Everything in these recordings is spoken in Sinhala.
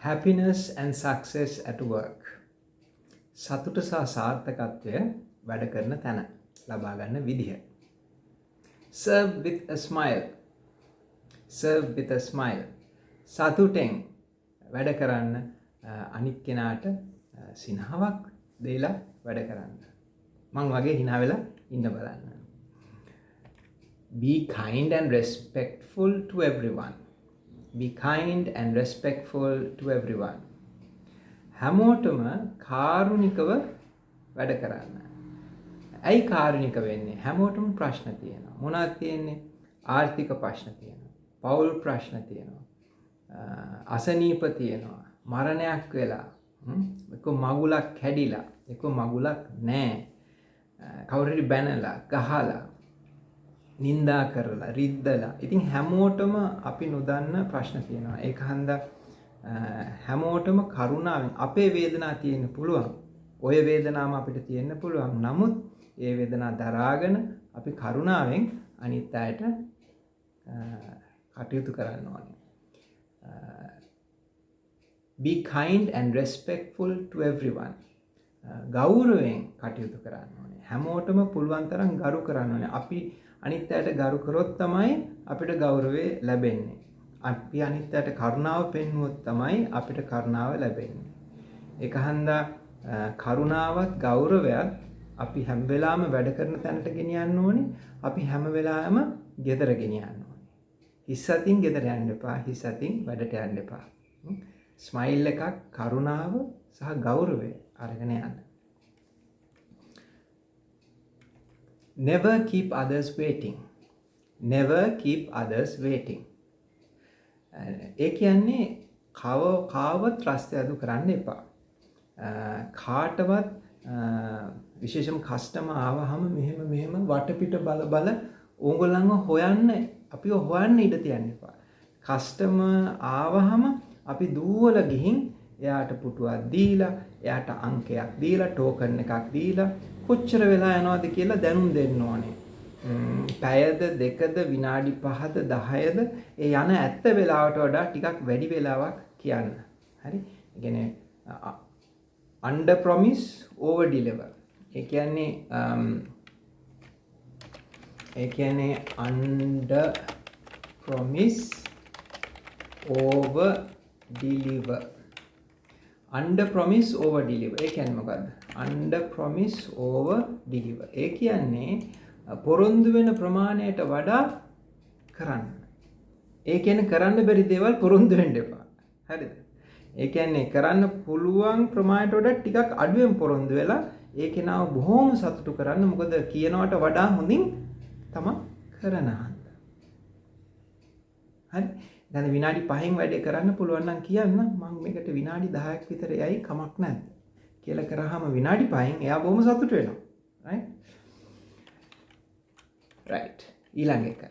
happiness and success at work. සතුට සහ සාර්ථකත්වය වැඩ කරන තැන ලබා ගන්න විදිහ. Serve with a smile. Serve with a smile. සතුටෙන් වැඩ කරන්න, අනිත් කෙනාට සිනහවක් දෙලා වැඩ කරන්න. මං වගේ hina වෙලා ඉන්න බලන්න. Be kind and respectful to everyone. Be kind and respectful to everyone. හැමෝටම කාරුණිකව වැඩ කරන්න. ඇයි කාරුණික වෙන්නේ? හැමෝටම ප්‍රශ්න තියෙනවා. මොනවද තියෙන්නේ? ආර්ථික ප්‍රශ්න තියෙනවා. පෞල් ප්‍රශ්න තියෙනවා. අසනීප තියෙනවා. මරණයක් වෙලා. එක්ක මගුලක් කැඩිලා. එක්ක මගුලක් නැහැ. කවුරු හරි බැනලා, ගහලා, නින්දා කරලා, රිද්දලා. ඉතින් හැමෝටම අපි නොදන්න ප්‍රශ්න තියෙනවා. ඒක හන්දා හැමෝටම කරුණාවෙන් අපේ වේදනාව තියෙන්න පුළුවන්. ඔය වේදනාවම අපිට තියෙන්න පුළුවන්. නමුත් ඒ වේදනාව දරාගෙන අපි කරුණාවෙන් අනිත් අයට කටයුතු කරන්න ඕනේ. Be kind and respectful to everyone. ගෞරවයෙන් කටයුතු කරන්න ඕනේ. හැමෝටම පුළුවන් තරම් ගරු කරන්න ඕනේ. අපි අනිත් අයට ගරු කරොත් තමයි අපිට ගෞරවය ලැබෙන්නේ. අපි අනිත් අයට කරුණාව පෙන්වුවොත් තමයි අපිට කරුණාව ලැබෙන්නේ. ඒක හන්දා කරුණාවත් ගෞරවයත් අපි හැම වෙලාවෙම වැඩ කරන තැනට ගෙනියන්න ඕනේ. අපි හැම වෙලාවෙම ගෙදර ගෙනියන්න ඕනේ. හිස් අතින් ගෙදර යන්න එපා. හිස් අතින් වැඩට යන්න එපා. ස්මයිල් එකක්, කරුණාව සහ ගෞරවය අරගෙන යන්න. Never keep others waiting. Never keep others waiting. ඒ කියන්නේ කාවත් රස්ತೆ අඩු කරන්න එපා. කාටවත් විශේෂම කස්ටමර් ආවහම මෙහෙම වටපිට බල ඕගොල්ලන්ව හොයන්න අපිව හොයන්න ඉඩ තියන්න එපා. කස්ටමර් ආවහම අපි දුවල ගිහින් එයාට පුටුවක් දීලා, එයාට අංකයක් දීලා, ටෝකන් එකක් දීලා කොච්චර වෙලා යනවද කියලා දැනුම් දෙන්න ඕනේ. පැයද, දෙකද, විනාඩි 5ද, 10ද ඒ යන ඇත්ත වෙලාවට වඩා ටිකක් වැඩි වෙලාවක් කියන්න. හරි? ඒ කියන්නේ under promise over deliver. ඒ කියන්නේ under promise over deliver. Under promise over deliver. ඒ කියන්නේ මොකද්ද? Under promise over deliver. ඒ කියන්නේ පොරොන්දු වෙන ප්‍රමාණයට වඩා කරන්න. ඒ කියන්නේ කරන්න බැරි දේවල් පොරොන්දු වෙන්න එපා. හරිද? ඒ කියන්නේ කරන්න පුළුවන් ප්‍රමාණයට වඩා ටිකක් අඩුවෙන් පොරොන්දු වෙලා ඒ කෙනාව බොහොම සතුටු කරන්න. මොකද කියනවට වඩා හොඳින් තමයි කරන හන්ද. හරි? දැන් විනාඩි 5න් වැඩේ කරන්න පුළුවන් නම් කියන්න මම මේකට විනාඩි 10ක් විතර යයි කමක් නැද්ද කියලා කරාම විනාඩි 5න් එයා බොහොම සතුටු වෙනවා. right? Right. ඊළඟ එක.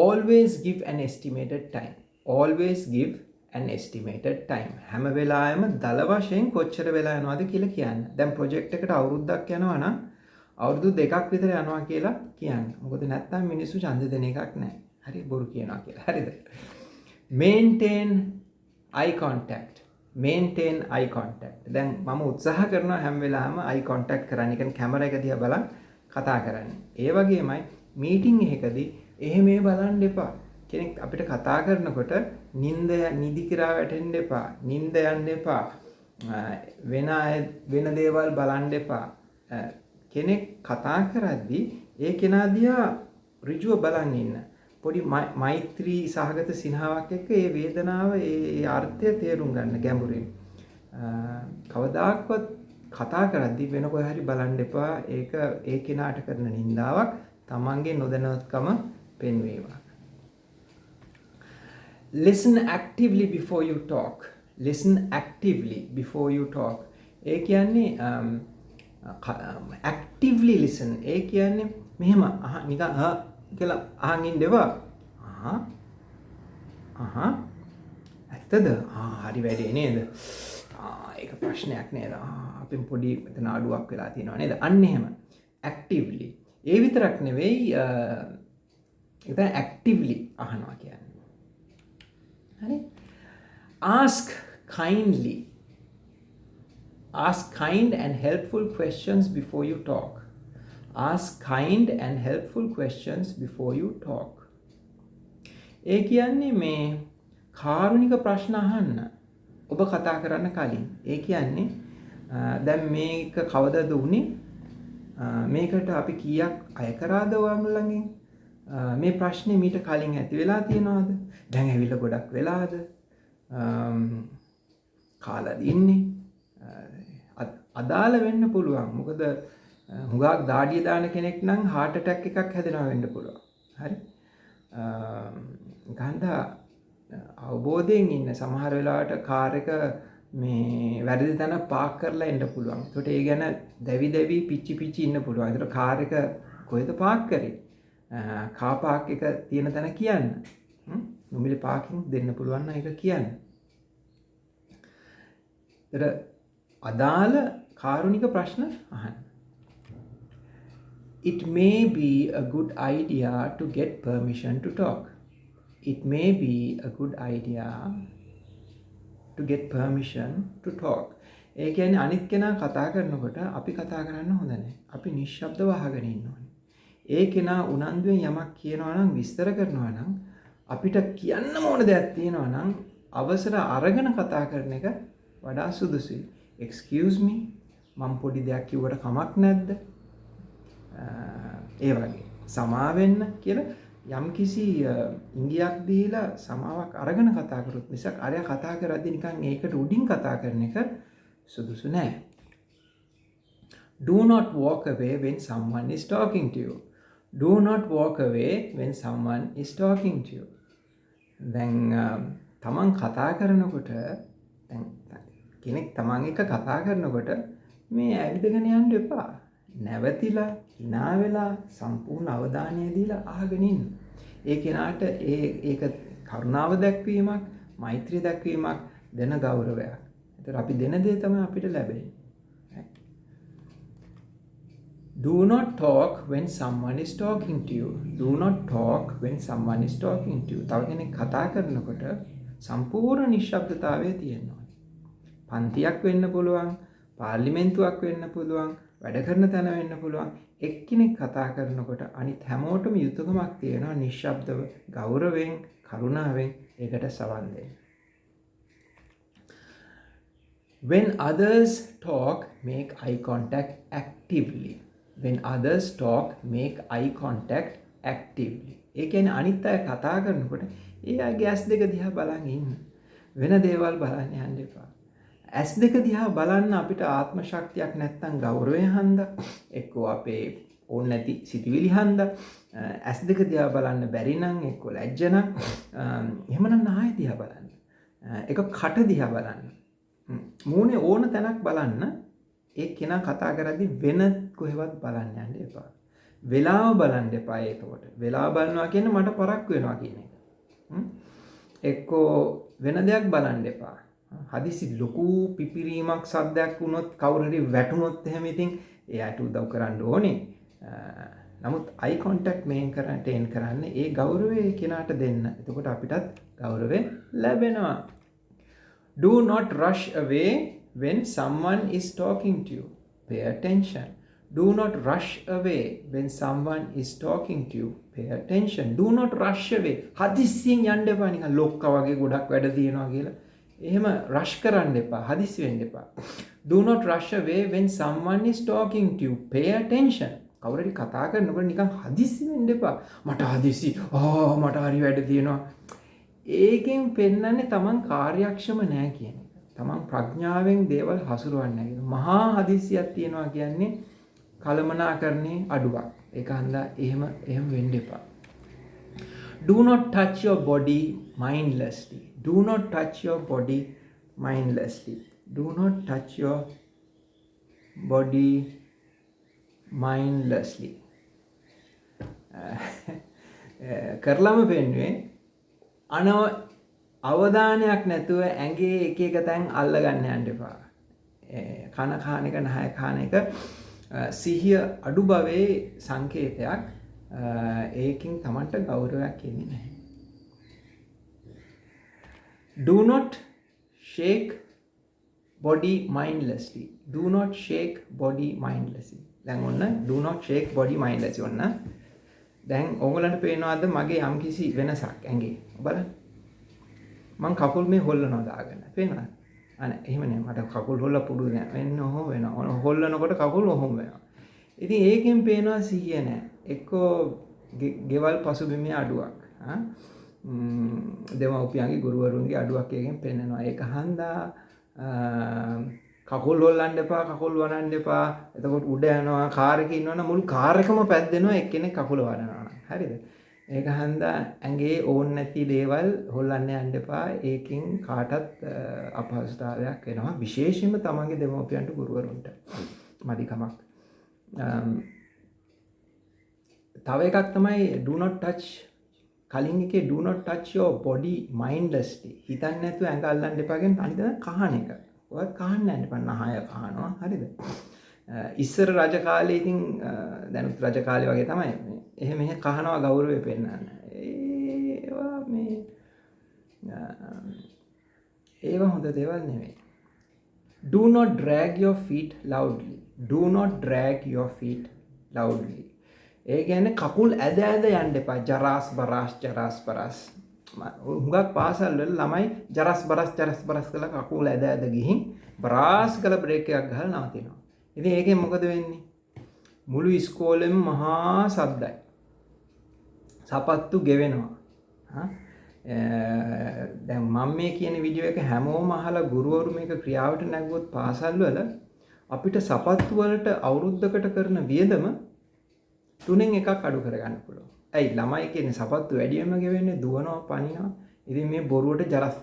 Always give an estimated time. Always give an estimated time. හැම වෙලාවෙම දල වශයෙන් කොච්චර වෙලා යනවද කියලා කියන්න. දැන් ප්‍රොජෙක්ට් එකට අවුරුද්දක් යනවා නම් අවුරුදු 2ක් විතර යනවා කියලා කියන්න. මොකද නැත්තම් මිනිස්සු ඡන්ද දෙන එකක් නැහැ. හරි බොරු කියනවා කියලා. හරිද? Maintain eye contact. Maintain eye contact. දැන් මම උත්සාහ කරනවා හැම වෙලාවෙම eye contact කරන්න. ඒ කියන්නේ කැමරා එක දිහා බලන් කතා කරන්න. ඒ වගේමයි මීටින් එකකදී එහෙම බලන්න එපා. කෙනෙක් අපිට කතා කරනකොට නිදි කිරා වැටෙන්න එපා. නිින්ද යන්න එපා. වෙන දේවල් බලන්න එපා. කෙනෙක් කතා කරද්දී ඒ කෙනා දිහා ඍජුව බලන් ඉන්න. පොඩි මෛත්‍රී සහගත සිනහාවක් එක්ක ඒ වේදනාව ඒ අර්ථය තේරුම් ගන්න ගැඹුරින්. කවදාක්වත් කතා කරද්දී වෙන කොහේ හරි බලන්න එපා. ඒක ඒ කෙනාට කරන නින්දාවක්, තමන්ගේ නොදැනුවත්කම පෙන්වීමක්. Listen actively before you talk. Listen actively before you talk. ඒ කියන්නේ actively listen. ඒ කියන්නේ මෙහෙම නිකන් කියලා අහන් ඉන්න එපා. ඇත්තද? හරි වැඩේ නේද? ඒක ප්‍රශ්නයක් නේද? අපින් පොඩි මෙතන අඩුවක් වෙලා තියෙනවා නේද? අන්න එහෙම. actively. ඒ විතරක් නෙවෙයි ඒක actively අහනවා කියන්නේ. හරි? Ask kindly. Ask kind and helpful questions before you talk. Ask kind and helpful questions before you talk. ඒ කියන්නේ මේ කාරුණික ප්‍රශ්න අහන්න ඔබ කතා කරන්න කලින්. ඒ කියන්නේ දැන් මේක කවදද උනේ? මේකට අපි කීයක් අය කරාද ඔයගොල්ලන්ගෙන්? මේ ප්‍රශ්නේ මීට කලින් ඇති වෙලා තියෙනවද? දැන් ඇවිල්ලා ගොඩක් වෙලාද? කාලාද ඉන්නේ? අදාළ වෙන්න පුළුවන්. මොකද හුඟක් දාඩිය දාන කෙනෙක් නම් heart attack එකක් හැදෙනවා වෙන්න පුළුවන්. හරි? ගන්ධ අවබෝධයෙන් ඉන්න සමහර වෙලාවට කාර් එක මේ වැරදි තැන පාක් කරලා එන්න පුළුවන්. ඒකට ඒ ගැන දැවි පිච්චි ඉන්න පුළුවන්. ඒතර කාර් එක කොහෙද පාක් කරේ? කා පාක් එක තියෙන තැන කියන්න. නොමිලේ පාකින් දෙන්න පුළුවන් නම් ඒක කියන්න. ඒතර අදාළ කාරුණික ප්‍රශ්න අහන්න. It may be a good idea to get permission to talk. It may be a good idea to get permission to talk. ඒ කියන්නේ අනිත් කෙනා කතා කරනකොට අපි කතා කරන්න හොඳ නැහැ. අපි නිශ්ශබ්දව අහගෙන ඉන්න ඕනේ. ඒ කෙනා උනන්දුවෙන් යමක් කියනවා නම් විස්තර කරනවා නම් අපිට කියන්න ඕන දෙයක් තියෙනවා නම් අවසර අරගෙන කතා කරන එක වඩා සුදුසුයි. Excuse me, මම පොඩි දෙයක් කිව්වට කමක් නැද්ද? ඒ වගේ සමා වෙන්න කියලා යම් කිසි ඉංගියක් දීලා සමාවක් අරගෙන කතා කරොත් මිසක් අරයා කතා කරද්දී නිකන් ඒකට උඩින් කතා කරන එක සුදුසු නෑ. Do not walk away when someone is talking to you. Do not walk away when someone is talking to you. දැන් තමන් කතා කරනකොට දැන් කෙනෙක් තමන් එක්ක කතා කරනකොට මේ ඇවිදගෙන යන්න එපා. නැවතිලා hina වෙලා සම්පූර්ණ අවධානය දීලා අහගෙන ඉන්න. ඒ කෙනාට ඒක කරුණාව දැක්වීමක්, මෛත්‍රිය දැක්වීමක්, දෙන ගෞරවයක්. ඒතර අපි දෙන දේ තමයි අපිට ලැබෙන්නේ. Do not talk when someone is talking to you. Do not talk when someone is talking to you. තව කෙනෙක් කතා කරනකොට සම්පූර්ණ නිශ්ශබ්දතාවය තියෙනවා. පන්තියක් වෙන්න පුළුවන්, පාර්ලිමේන්තුවක් වෙන්න පුළුවන්, වැඩ කරන තැන වෙන්න පුළුවන්. එක්කෙනෙක් කතා කරනකොට අනිත් හැමෝටම යුතුයකමක් තියෙනවා නිශ්ශබ්දව, ගෞරවයෙන්, කරුණාවෙන් ඒකට සවන් දෙන්න. When others talk, make eye contact actively. When others talk, make eye contact actively. ඒ කියන්නේ අනිත් අය කතා කරනකොට ඒ අයගේ ඇස් දෙක දිහා බලන් ඉන්න. වෙන දේවල් බලන්න යන්න එපා. ඇස් දෙක දිහා බලන්න අපිට ආත්ම ශක්තියක් නැත්නම් ගෞරවය හන්දා එක්කෝ අපේ ඕන නැති සිතුවිලි හන්දා ඇස් දෙක දිහා බලන්න බැරි නම් එක්කෝ ලැජ්ජ නම් එහෙමනම් නාය දිහා බලන්න. ඒක කට දිහා බලන්න. මූණේ ඕන තැනක් බලන්න. ඒ කෙනා කතා කරද්දි වෙන කොහෙවත් බලන්න යන්න එපා. වෙලාව බලන්න එපා ඒකට. වෙලාව බලනවා කියන්නේ මට පරක් වෙනවා කියන එක. එක්කෝ වෙන දෙයක් බලන්න එපා. හදිසි ලොකු පිපිරීමක් සද්දයක් වුණොත් කවුරු හරි වැටුනොත් එහෙම ඉතින් එයාට උදව් කරන්න ඕනේ. නමුත් eye contact maintain කරන්න ඒ ගෞරවය කෙනාට දෙන්න. එතකොට අපිටත් ගෞරවය ලැබෙනවා. Do not rush away when someone is talking to you. Pay attention. Do not rush away when someone is talking to you. Pay attention. Do not rush away. හදිස්සියෙන් යන්න එපා නිකන් ලොක්කා වගේ ගොඩක් වැඩ තියෙනවා කියලා. එහෙම රෂ් කරන්න එපා. හදිස්සි වෙන්න එපා. Do not rush away when someone is talking to you. Pay attention. කවුරු හරි කතා කරනකොට නිකන් හදිස්සි වෙන්න එපා. මට හදිස්සි. මට හරි වැඩ තියෙනවා. ඒකෙන් පෙන්නන්නේ තමන් කාර්යක්ෂම නැහැ කියන එක. තමන් ප්‍රඥාවෙන් දේවල් හසුරවන්නේ නැහැ. මහා හදිස්සියක් තියෙනවා කියන්නේ කලමනාකරණේ අඩුවක්. ඒක හන්දා එහෙම වෙන්න එපා. Do not touch your body mindlessly. Do not touch your body mindlessly. Do not touch your body mindlessly. කරලම පෙන්නුවේ අවධානයක් නැතුව ඇඟේ එක තැන් අල්ල ගන්න යන්න එපා. කන කාන එක නහය කාන එක සිහිය අඩු බවේ සංකේතයක්. ඒකින් තමන්ට ගෞරවයක් එන්නේ නැහැ. Do not shake body mindlessly. Do not shake body mindlessly. දැන් ඔන්න do not shake body mindlessly ඔන්න. දැන් ඕගලන්ට පේනවාද මගේ යම්කිසි වෙනසක් ඇඟේ? බලන්න. මං කකුල් මේ හොල්ලනවා දාගෙන. පේනවද? අනේ එහෙම නේ මට කකුල් හොල්ල පුඩු නෑ. වෙන්න ඔහොම වෙනවා. ඔන්න හොල්ලනකොට කකුල් ඔහොම වෙනවා. ඉතින් ඒකෙන් පේනවා සිහිය නෑ. එක්කෝ ගෙවල් පසුබිමේ අඩුවක්. දෙමව්පියන්ගේ ගුරුවරුන්ගේ අඩුවක් එකෙන් පෙන්නනවා. ඒක හන්දා කකුල් හොල්ලන්න එපා, කකුල් වනන්න එපා. එතකොට උඩ යනවා කාර් එකේ ඉන්නවනම් මුළු කාර් එකම පැද්දෙනවා එක්කෙනෙක් කකුල වනනවා. හරිද? ඒක හන්දා ඇඟේ ඕන් නැති දේවල් හොල්ලන්න යන්න එපා. ඒකෙන් කාටත් අපහසුතාවයක් වෙනවා. විශේෂයෙන්ම තමන්ගේ දෙමව්පියන්ට ගුරුවරුන්ට. මදිකමක්. තව එකක් තමයි do not touch කලින් එකේ do not touch your body mindlessly. හිතන්නේ නැතුව ඇඟ අල්ලන්න එපා කියන අනිත් කහන එක. ඔයත් කහන්න යන්න එපා. නහය කහනවා. හරිද? ඉස්සර රජ කාලේ ඉතින් දැනුත් රජ කාලේ වගේ තමයි. එහෙම කහනවා ගෞරවය පෙන්නන්න. ඒවා හොඳ දේවල් නෙවෙයි. Do not drag your feet loudly. Do not drag your feet loudly. ඒ කියන්නේ කකුල් ඇද ඇද යන්න එපා. ජරාස් බරාස්. හුඟක් පාසල් වල ළමයි ජරස් බරස් කියලා කකුල් ඇද ඇද ගිහින් බරාස් කියලා බ්‍රේක් එකක් ගහලා නවතිනවා. ඉතින් ඒකෙන් මොකද වෙන්නේ? මුළු ඉස්කෝලෙම මහා සද්දයි. සපත්තු ගෙවෙනවා. දැන් මම මේ කියන වීඩියෝ එක හැමෝම අහලා ගුරුවරු මේක ක්‍රියාවට නැගුවොත් පාසල් වල අපිට සපත්තු වලට අවුරුද්දකට කරන වියදම 3න් එකක් අඩු කරගන්න පුළුවන්. ඇයි ළමයි කියන්නේ සපත්තු වැඩියෙන්ම ගෙවෙන්නේ දුවනවා පනිනවා. ඉතින් මේ බොරුවට ජරස්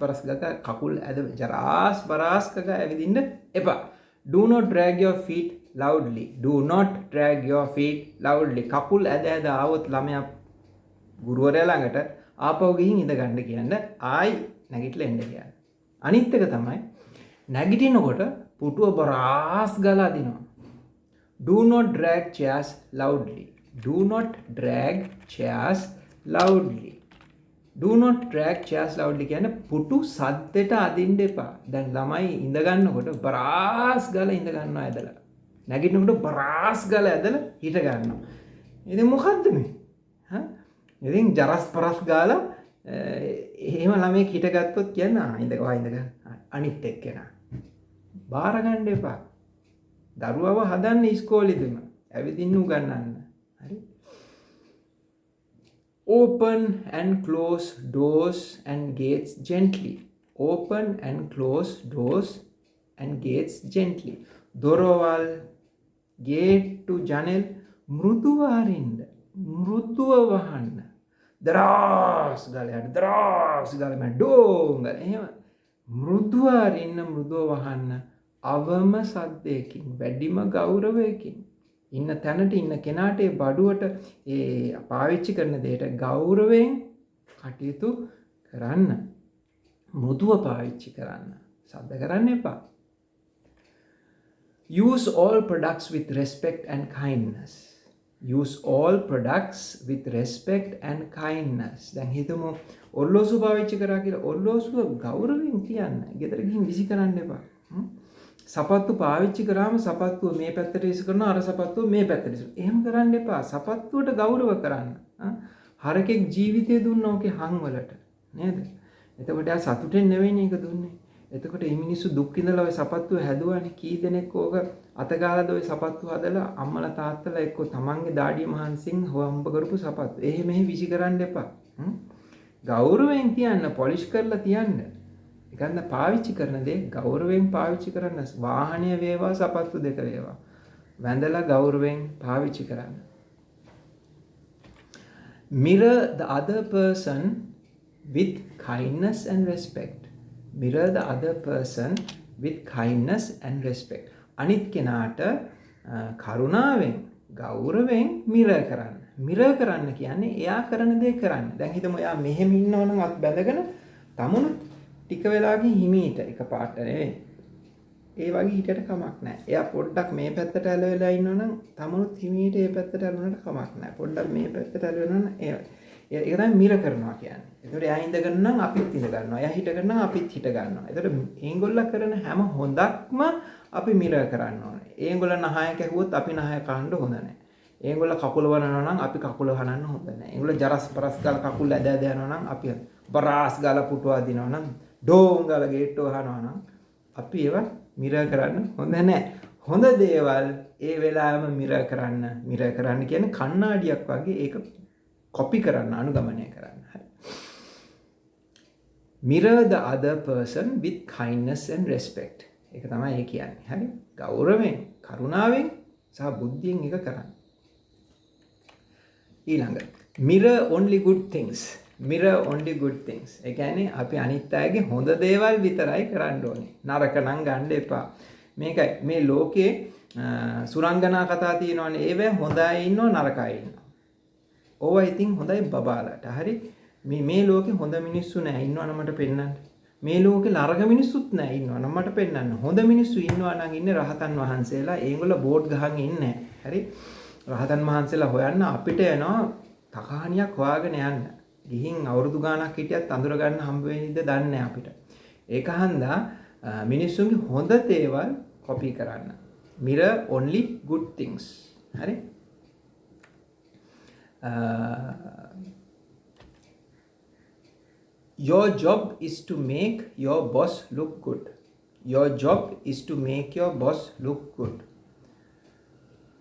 බරස් ගක කකුල් ඇද ජරාස් බරාස් ගක ඇවිදින්න එපා. Do not drag your feet loudly. Do not drag your feet loudly. කකුල් ඇද ඇද ආවොත් ළමයා ගුරුවරයා ළඟට ආපහු ගිහින් ඉඳ ගන්න කියන්න ආයි නැගිටලා එන්න කියන්නේ. අනිත් එක තමයි නැගිටිනකොට පුටුව බරාස් ගාලා දිනවා. Do not drag chairs loudly. Do not drag chairs loudly. Do not drag chairs loudly කියන්නේ පුටු සද්දෙට අදින්න එපා. දැන් ළමයි ඉඳ ගන්නකොට බරාස් ගාලා ඉඳ ගන්නවා ඇදලා. නැගිටිනකොට බරාස් ගාලා ඇදලා හිට ගන්නවා. ඉතින් මොකද්ද මේ? ඉතින් ජරස් පරස් ගාලා එහෙම ළමයෙක් හිට ගත්තොත් කියන්න ඉඳගවා ඉඳගන්න. අනිත් එක්කෙනා. බාර ගන්න එපා. දරුවව හදන්න ඉස්කෝලෙදිම ඇවිදින්න උගන්වන්න. හරි? Open and close doors and gates gently. Open and close doors and gates gently. දොරවල් ගේට්ටු ජනෙල් මෘදුව අරින්න. මෘදුව වහන්න. දරාස් ගාලා මම ඩෝං ගාලා එහෙම මෘදුව අරින්න මෘදුව වහන්න. අවම සද්දයකින් වැඩිම ගෞරවයකින් ඉන්න තැනට ඉන්න කෙනාට ඒ බඩුවට ඒ පාවිච්චි කරන දෙයට ගෞරවයෙන් කටයුතු කරන්න. මෘදුව පාවිච්චි කරන්න. සද්ද කරන්න එපා. Use all products with respect and kindness. Use all products with respect and kindness. දැන් හිතමු ඔරලෝසුව පාවිච්චි කරා කියලා ඔරලෝසුව ගෞරවයෙන් තියන්න. ගෙදර ගිහින් විසි කරන්න එපා. සපත්තු පාවිච්චි කරාම සපත්තුව මේ පැත්තට විසි කරනවා අර සපත්තුව මේ පැත්තට විසි කරනවා. එහෙම කරන්න එපා. සපත්තුවට ගෞරව කරන්න. හරකෙක් ජීවිතය දුන්නා ඔකේ හං වලට. නේද? එතකොට ආ සතුටෙන් නෙවෙයි ඒක දුන්නේ. එතකොට මේ මිනිස්සු දුක් විඳලා ඔය සපත්තුව හැදුවානේ. කී දෙනෙක් ඕක අතගාලාද ඔය සපත්තුව හදලා අම්මලා තාත්තලා එක්ක තමන්ගේ දාඩිය මහන්සියෙන් හොම්බ කරපු සපත්තු. එහෙම විසි කරන්න එපා. ගෞරවයෙන් තියන්න, පොලිෂ් කරලා තියන්න. ඒකන්න පාවිච්චි කරන දේ ගෞරවයෙන් පාවිච්චි කරන්න. වාහනය වේවා සපත්තු දෙක වේවා. වැඳලා ගෞරවයෙන් පාවිච්චි කරන්න. Mirror the other person with kindness and respect. Mirror the other person with kindness and respect. අනිත් කෙනාට කරුණාවෙන් ගෞරවයෙන් මිරර් කරන්න. මිරර් කරන්න කියන්නේ එයා කරන දේ කරන්න. දැන් හිතමු එයා මෙහෙම ඉන්නවනම් අත් බැඳගෙන තමුණු ටික වෙලාවකින් හිමීට එකපාරට නෙවෙයි. ඒ වගේ හිතට කමක් නැහැ. එයා පොඩ්ඩක් මේ පැත්තට ඇලවෙලා ඉන්නවනම් තමුණුත් හිමීට ඒ පැත්තට ඇලුනට කමක් නැහැ. පොඩ්ඩක් මේ පැත්තට ඇලවෙනවනම් ඒක තමයි මිර කරනවා කියන්නේ. ඒතකොට එයා ඉඳගෙන නම් අපිත් ඉඳ ගන්නවා. එයා හිටගෙන නම් අපිත් හිට ගන්නවා. ඒතකොට මේගොල්ලෝ කරන හැම හොඳක්ම අපි මිර කරන්න ඕනේ. ඒගොල්ලෝ නහය කැහුවොත් අපි නහය කහන්න හොඳ නැහැ. ඒගොල්ලෝ කකුල වනනවා නම් අපි කකුල හනන්න හොඳ නැහැ. ඒගොල්ලෝ ජරස් පරස් ගාලා කකුල් ඇද ඇද යනවා නම් අපි බරාස් ගාලා පුටු අදිනවා නම් ඩෝන් ගාලා ගේට්ටෝ අහනවා නම් අපි ඒවා මිර කරන්න හොඳ නැහැ. හොඳ දේවල් ඒ වෙලාවෙම මිර කරන්න කියන්නේ කණ්ණාඩියක් වගේ ඒක කොපි කරන්න අනුගමනය කරන්න. හරි. Mirror the other person with kindness and respect. ඒක තමයි ඒ කියන්නේ. හරි. ගෞරවයෙන්, කරුණාවෙන් සහ බුද්ධියෙන් ඒක කරන්න. ඊළඟ mirror only good things. Mirror only good things. ඒ කියන්නේ අපි අනිත් අයගේ හොඳ දේවල් විතරයි කරන්න ඕනේ. නරක නම් ගන්න එපා. මේකයි මේ ලෝකේ සුරංගනා කතා තියෙනවානේ. ඒවැ හොඳයි ඉන්නවා නරකයි ඉන්නවා. ඕවා ඉතින් හොඳයි බබාලට. හරි. මේ ලෝකේ හොඳ මිනිස්සු නැහැ ඉන්නවනම් මට පෙන්නන්න. මේ ලෝකේ නරක මිනිස්සුත් නැහැ ඉන්නවනම් මට පෙන්නන්න. හොඳ මිනිස්සු ඉන්නවා නම් ඉන්නේ රහතන් වහන්සේලා. ඒගොල්ලෝ බෝඩ් ගහන් ඉන්නේ නැහැ. හරි. රහතන් වහන්සේලා හොයන්න අපිට යනවා තකහණියක් හොයාගෙන යන්න. ගිහින් අවුරුදු ගාණක් හිටියත් අඳුර ගන්න හම්බ වෙයිද දන්නේ නැහැ අපිට. ඒක හන්දා මිනිස්සුන්ගේ හොඳ දේවල් කොපි කරන්න. Mirror only good things. හරි. Your job is to make your boss look good. Your job is to make your boss look good.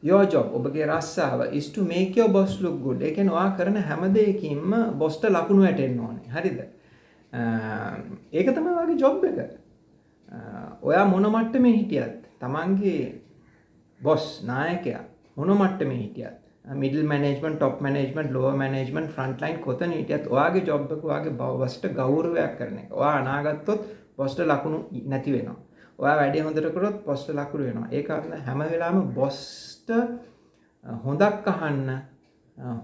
Your job ඔබගේ රස්සාව is to make your boss look good. ඒ කියන්නේ ඔයා කරන හැම දෙයකින්ම බොස්ට ලකුණු වැටෙන්න ඕනේ. හරිද? ඒක තමයි ඔයාගේ ජොබ් එක. ඔයා මොන මට්ටමේ හිටියත් තමන්ගේ බොස් නායකයා මොන මට්ටමේ හිටියත් middle management top management lower management front line කොතන හිටියත් ඔයාගේ ජොබ් එක ඔයාගේ බොස්ට ගෞරවයක් කරන එක. ඔයා අනාගතොත් බොස්ට ලකුණු නැති වෙනවා. ඔයා වැඩේ හොඳට කරොත් බොස්ට ලකුණු වෙනවා. ඒක හැම වෙලාවෙම බොස්ට හොඳක් අහන්න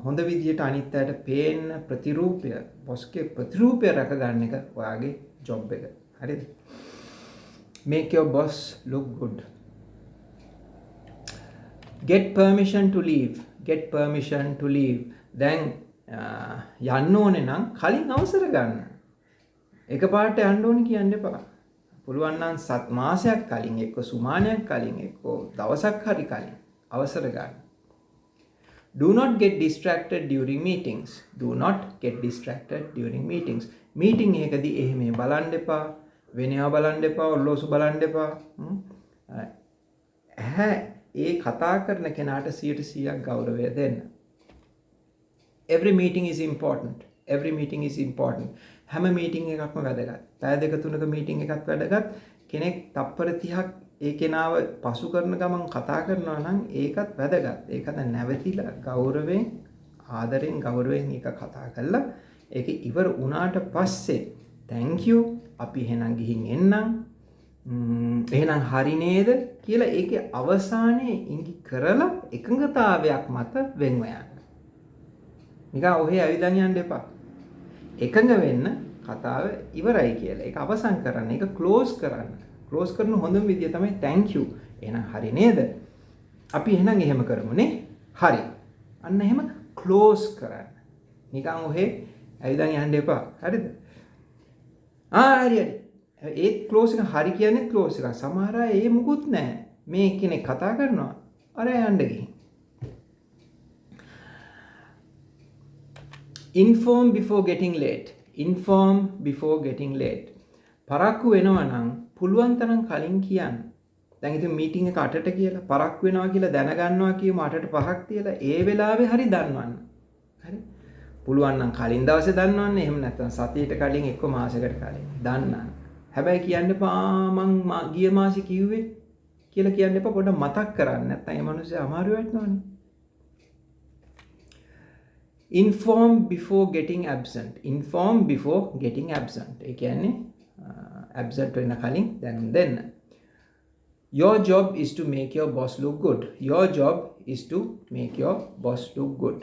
හොඳ විදියට අනිත් අයට පේන්න ප්‍රතිරූපය බොස්ගේ ප්‍රතිරූපය රැක ගන්න එක ඔයාගේ ජොබ් එක. හරිද? Make your boss look good. Get permission to leave. Get permission to leave. දැන් යන්න ඕනේ නම් කලින් අවසර ගන්න. එකපාරට යන්න ඕනේ කියන්න එපා. පුළුවන් නම් මාසයක් කලින් එක්ක සුමානයක් කලින් එක්ක දවසක් හරි කලින් අවසර ගන්න. Do not get distracted during meetings. Do not get distracted during meetings. Meeting එකදී එහෙම බලන්න එපා. වෙනවා බලන්න එපා, ඔල්ලෝසු බලන්න එපා. ඒ කතා කරන කෙනාට 100% ගෞරවය දෙන්න. Every meeting is important. Every meeting is important. හැම මීටින් එකක්ම වැදගත්. පැය දෙක තුනක මීටින් එකක් වැදගත්. කෙනෙක් තප්පර 30ක් ඒ කෙනාව පසු කරන ගමන් කතා කරනවා නම් ඒකත් වැදගත්. ඒකත් නැවතිලා ගෞරවයෙන් ආදරෙන් ගෞරවයෙන් එක කතා කරලා ඒක ඉවර වුණාට පස්සේ thank you අපි එහෙනම් ගිහින් එන්නම් එහෙනම් හරි නේද කියලා ඒකේ අවසානයේ ඉඟි කරලා එකඟතාවයක් මත වෙන්ව යන්න. නිකන් ඔහේ ඇවිදන් යන්න එපා. එකඟ වෙන්න කතාව ඉවරයි කියලා. ඒක අවසන් කරන්න. ඒක ක්ලෝස් කරන්න. ක්ලෝස් කරන හොඳම විදිය තමයි thank you. එහෙනම් හරි නේද? අපි එහෙනම් එහෙම කරමු නේ. හරි. අන්න එහෙම ක්ලෝස් කරන්න. නිකන් ඔහේ ඇවිදන් යන්න එපා. හරිද? හරි. ඒත් ක්ලෝස් එක හරි කියන්නේ ක්ලෝස් එක. සමහර අය ඒ මුකුත් නැහැ. මේ කෙනෙක් කතා කරනවා. අර යන්න ගිහින්. Inform before getting late. Inform before getting late. පරක්කු වෙනවා නම් පුළුවන් තරම් කලින් කියන්න. දැන් ඉතින් මීටින් එක 8ට කියලා පරක්කු වෙනවා කියලා දැනගන්නවා කියමු 8ට 5ක් තියලා ඒ වෙලාවේ හරි දන්නවන්න. හරි? පුළුවන් නම් කලින් දවසේ දන්නවන්න. එහෙම නැත්නම් සතියට කලින් එක්ක මාසයකට කලින් දන්නන්න. හැබැයි කියන්න එපා මං ගිය මාසේ කිව්වේ කියලා කියන්න එපා. පොඩ්ඩක් මතක් කරන්න. නැත්නම් ඒ මිනිස්සු අමාරු වෙටනවනේ. Inform before getting absent. Inform before getting absent. ඒ කියන්නේ absent වෙන කලින් දැනුම් දෙන්න. Your job is to make your boss look good. Your job is to make your boss look good.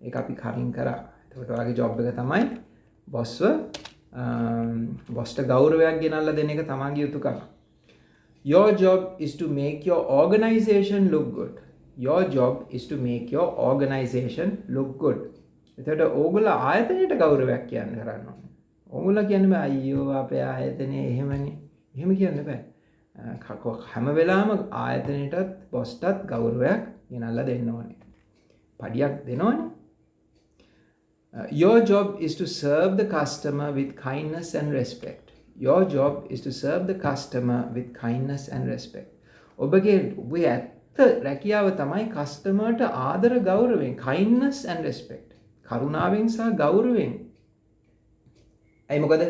ඒක අපි කලින් කරා. එතකොට ඔයාගේ job එක තමයි bossට ගෞරවයක් ගෙනල්ලා දෙන එක තමන්ගේ යුතුකම. Your job is to make your organization look good. Your job is to make your organization look good. එතකොට ඕගොල්ලෝ ආයතනයට ගෞරවයක් කියන්න කරන්න ඕනේ. ඕගොල්ලෝ කියන්නේ බෑ අයියෝ අපේ ආයතනේ එහෙමනේ. එහෙම කියන්න බෑ. හැම වෙලාවම ආයතනයටත් බොස්ටත් ගෞරවයක් ගෙනල්ලා දෙන්න ඕනේ. පඩියක් දෙනවනේ. Your job is to serve the customer with kindness and respect. Your job is to serve the customer with kindness and respect. ඔබගේ ඇත්ත රැකියාව තමයි කස්ටමර්ට ආදර ගෞරවයෙන් kindness and respect. කරුණාවෙන් සහ ගෞරවයෙන්. ඇයි මොකද?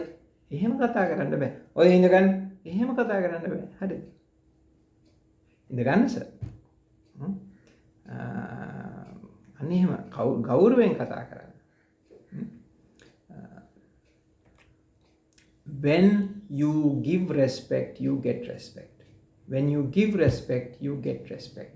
එහෙම කතා කරන්න බෑ. ඔය ඉඳගන්න එහෙම කතා කරන්න බෑ. හරිද? ඉඳගන්න සර්. අන්න එහෙම ගෞරවයෙන් කතා කරන්න. When you give respect, you get respect. When you give respect, you get respect.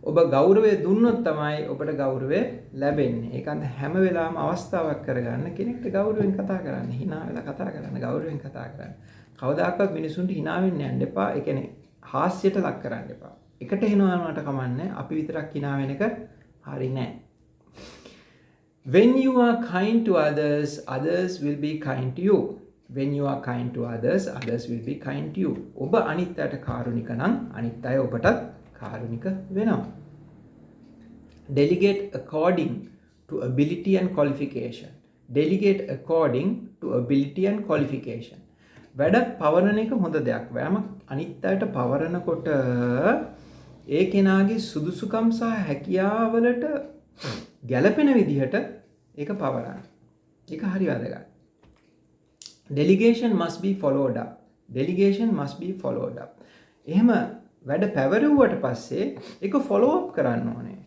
ඔබ ගෞරවය දුන්නොත් තමයි ඔබට ගෞරවය ලැබෙන්නේ. ඒකන්ත හැම වෙලාවම අවස්ථාවක් කරගන්න කෙනෙක්ට ගෞරවයෙන් කතා කරන්න, hina වෙලා කතා කරන්න, ගෞරවයෙන් කතා කරන්න. කවදාකවත් මිනිසුන්ට hina වෙන්න යන්න එපා. ඒ කියන්නේ හාස්‍යයට ලක් කරන්න එපා. එකට එනවාට කමන්නේ. අපි විතරක් hina වෙන එක හරි නෑ. When you are kind to others, others will be kind to you. When you are kind to others, others will be kind to you. ඔබ අනිත් අයට කාරුණික නම් අනිත් අය ඔබටත් කාරුණික වෙනවා. Delegate according to ability and qualification. Delegate according to ability and qualification. වැඩ පවරන එක හොඳ දෙයක්. වෑම අනිත් අයට පවරනකොට ඒ කෙනාගේ සුදුසුකම් සහ හැකියාවලට ගැළපෙන විදිහට ඒක පවරන්න. ඒක හරි වැදගත්. Delegation must be followed up. Delegation must be followed up. එහෙම වැඩ පැවරුවට පස්සේ ඒක follow up කරන්න ඕනේ.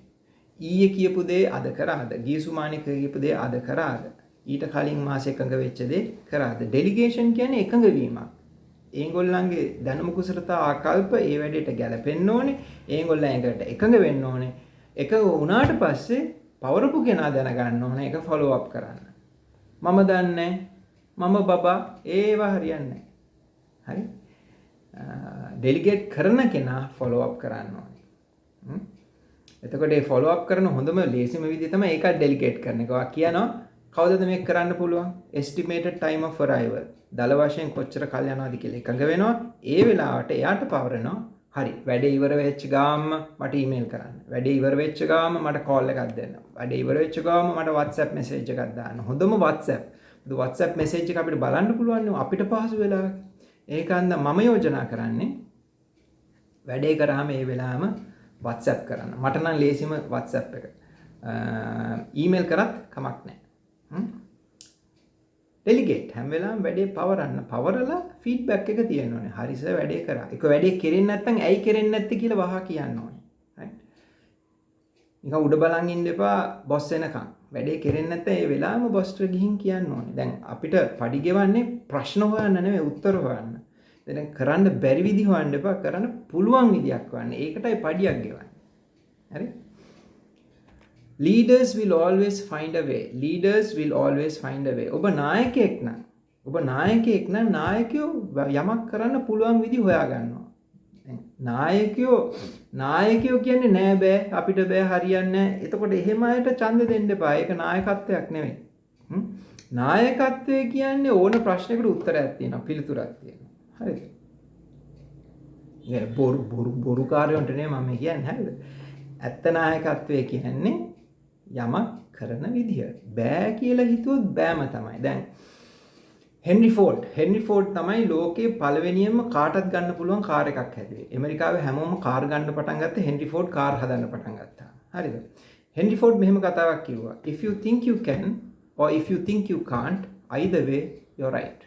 ඊයේ කියපු දේ අද කරාද? ගියසුමානේ කියපු දේ අද කරාද? ඊට කලින් මාසෙ එකඟ වෙච්ච දේ කරාද? Delegation කියන්නේ එකඟ වීමක්. ඒගොල්ලන්ගේ දැනුම කුසලතා ආකල්ප ඒ වැඩේට ගැලපෙන්න ඕනේ. ඒගොල්ලන් ඒකට එකඟ වෙන්න ඕනේ. එකඟ වුණාට පස්සේ පවරපු කෙනා දැනගන්න ඕනේ ඒක follow up කරන්න. මම දන්නේ මම බබා ඒවා හරියන්නේ නැහැ. හරි? ඩෙලිගේට් කරන කෙනා follow up කරන්න ඕනේ. එතකොට ඒ follow up කරන හොඳම ලේසිම විදිය තමයි ඒක ඩෙලිගේට් කරන එක. ඔයා කියනවා කවදද මේක කරන්න පුළුවන්? estimated time of arrival. දල වශයෙන් කොච්චර කල් යනවාද කියලා එකඟ වෙනවා. ඒ වෙලාවට එයාට පවරනවා. හරි. වැඩේ ඉවර වෙච්ච ගාම මට ඊමේල් කරන්න. වැඩේ ඉවර වෙච්ච ගාම මට කෝල් එකක් දෙන්න. වැඩේ ඉවර වෙච්ච ගාම මට WhatsApp message එකක් දාන්න. හොඳම WhatsApp. WhatsApp message එක අපිට බලන්න පුළුවන් අපිට පහසු වෙලාවක. ඒකන්ද මම යෝජනා කරන්නේ වැඩේ කරාම ඒ වෙලාවම WhatsApp කරන්න. මට නම් ලේසිම WhatsApp එක. ඊමේල් කරත් කමක් නැහැ. ඩෙලිගේට් හැම වෙලාවෙම වැඩේ පවරන්න. පවරලා ෆීඩ්බැක් එක තියෙන්න ඕනේ. හරි සර් වැඩේ කරා. ඒක වැඩේ කෙරෙන්නේ නැත්නම් ඇයි කෙරෙන්නේ නැත්තේ කියලා වහා කියන්න ඕනේ. right? නිකන් උඩ බලන් ඉන්න එපා බොස් එනකන්. වැඩේ කෙරෙන්නේ නැත්නම් ඒ වෙලාවෙම බොස්ට ගිහින් කියන්න ඕනේ. දැන් අපිට පඩි ගෙවන්නේ ප්‍රශ්න හොයන්න නෙමෙයි උත්තර හොයන්න. දැන් කරන්න බැරි විදි හොයන්න එපා. කරන්න පුළුවන් විදියක් හොයන්න. ඒකටයි පඩියක් ගෙවන්නේ. හරි? Leaders will always find a way. Leaders will always find a way. ඔබ නායකයෙක් නම් නායකයෝ යමක් කරන්න පුළුවන් විදි හොයා ගන්නවා. නායකයෝ කියන්නේ නෑ බෑ අපිට බෑ හරියන්නේ නෑ. එතකොට එහෙම අයට ඡන්ද දෙන්න එපා. ඒක නායකත්වයක් නෙවෙයි. නායකත්වය කියන්නේ ඕන ප්‍රශ්නයකට උත්තරයක් තියෙනවා, පිළිතුරක් තියෙනවා. හරිද? يعني බොරු කාර්යොන්ට නෙමෙයි මම කියන්නේ. හරිද? ඇත්ත නායකත්වය කියන්නේ යමක් කරන විදිය. බෑ කියලා හිතුවොත් බෑම තමයි. දැන් හෙන්රි ෆෝඩ් තමයි ලෝකේ පළවෙනියෙන්ම කාටත් ගන්න පුළුවන් කාර් එකක් හැදුවේ. ඇමරිකාවේ හැමෝම කාර් ගන්න පටන් ගත්තේ හෙන්රි ෆෝඩ් කාර් හදන්න පටන් ගත්තා. හරිද? හෙන්රි ෆෝඩ් මෙහෙම කතාවක් කිව්වා. If you think you can or if you think you can't, either way you're right.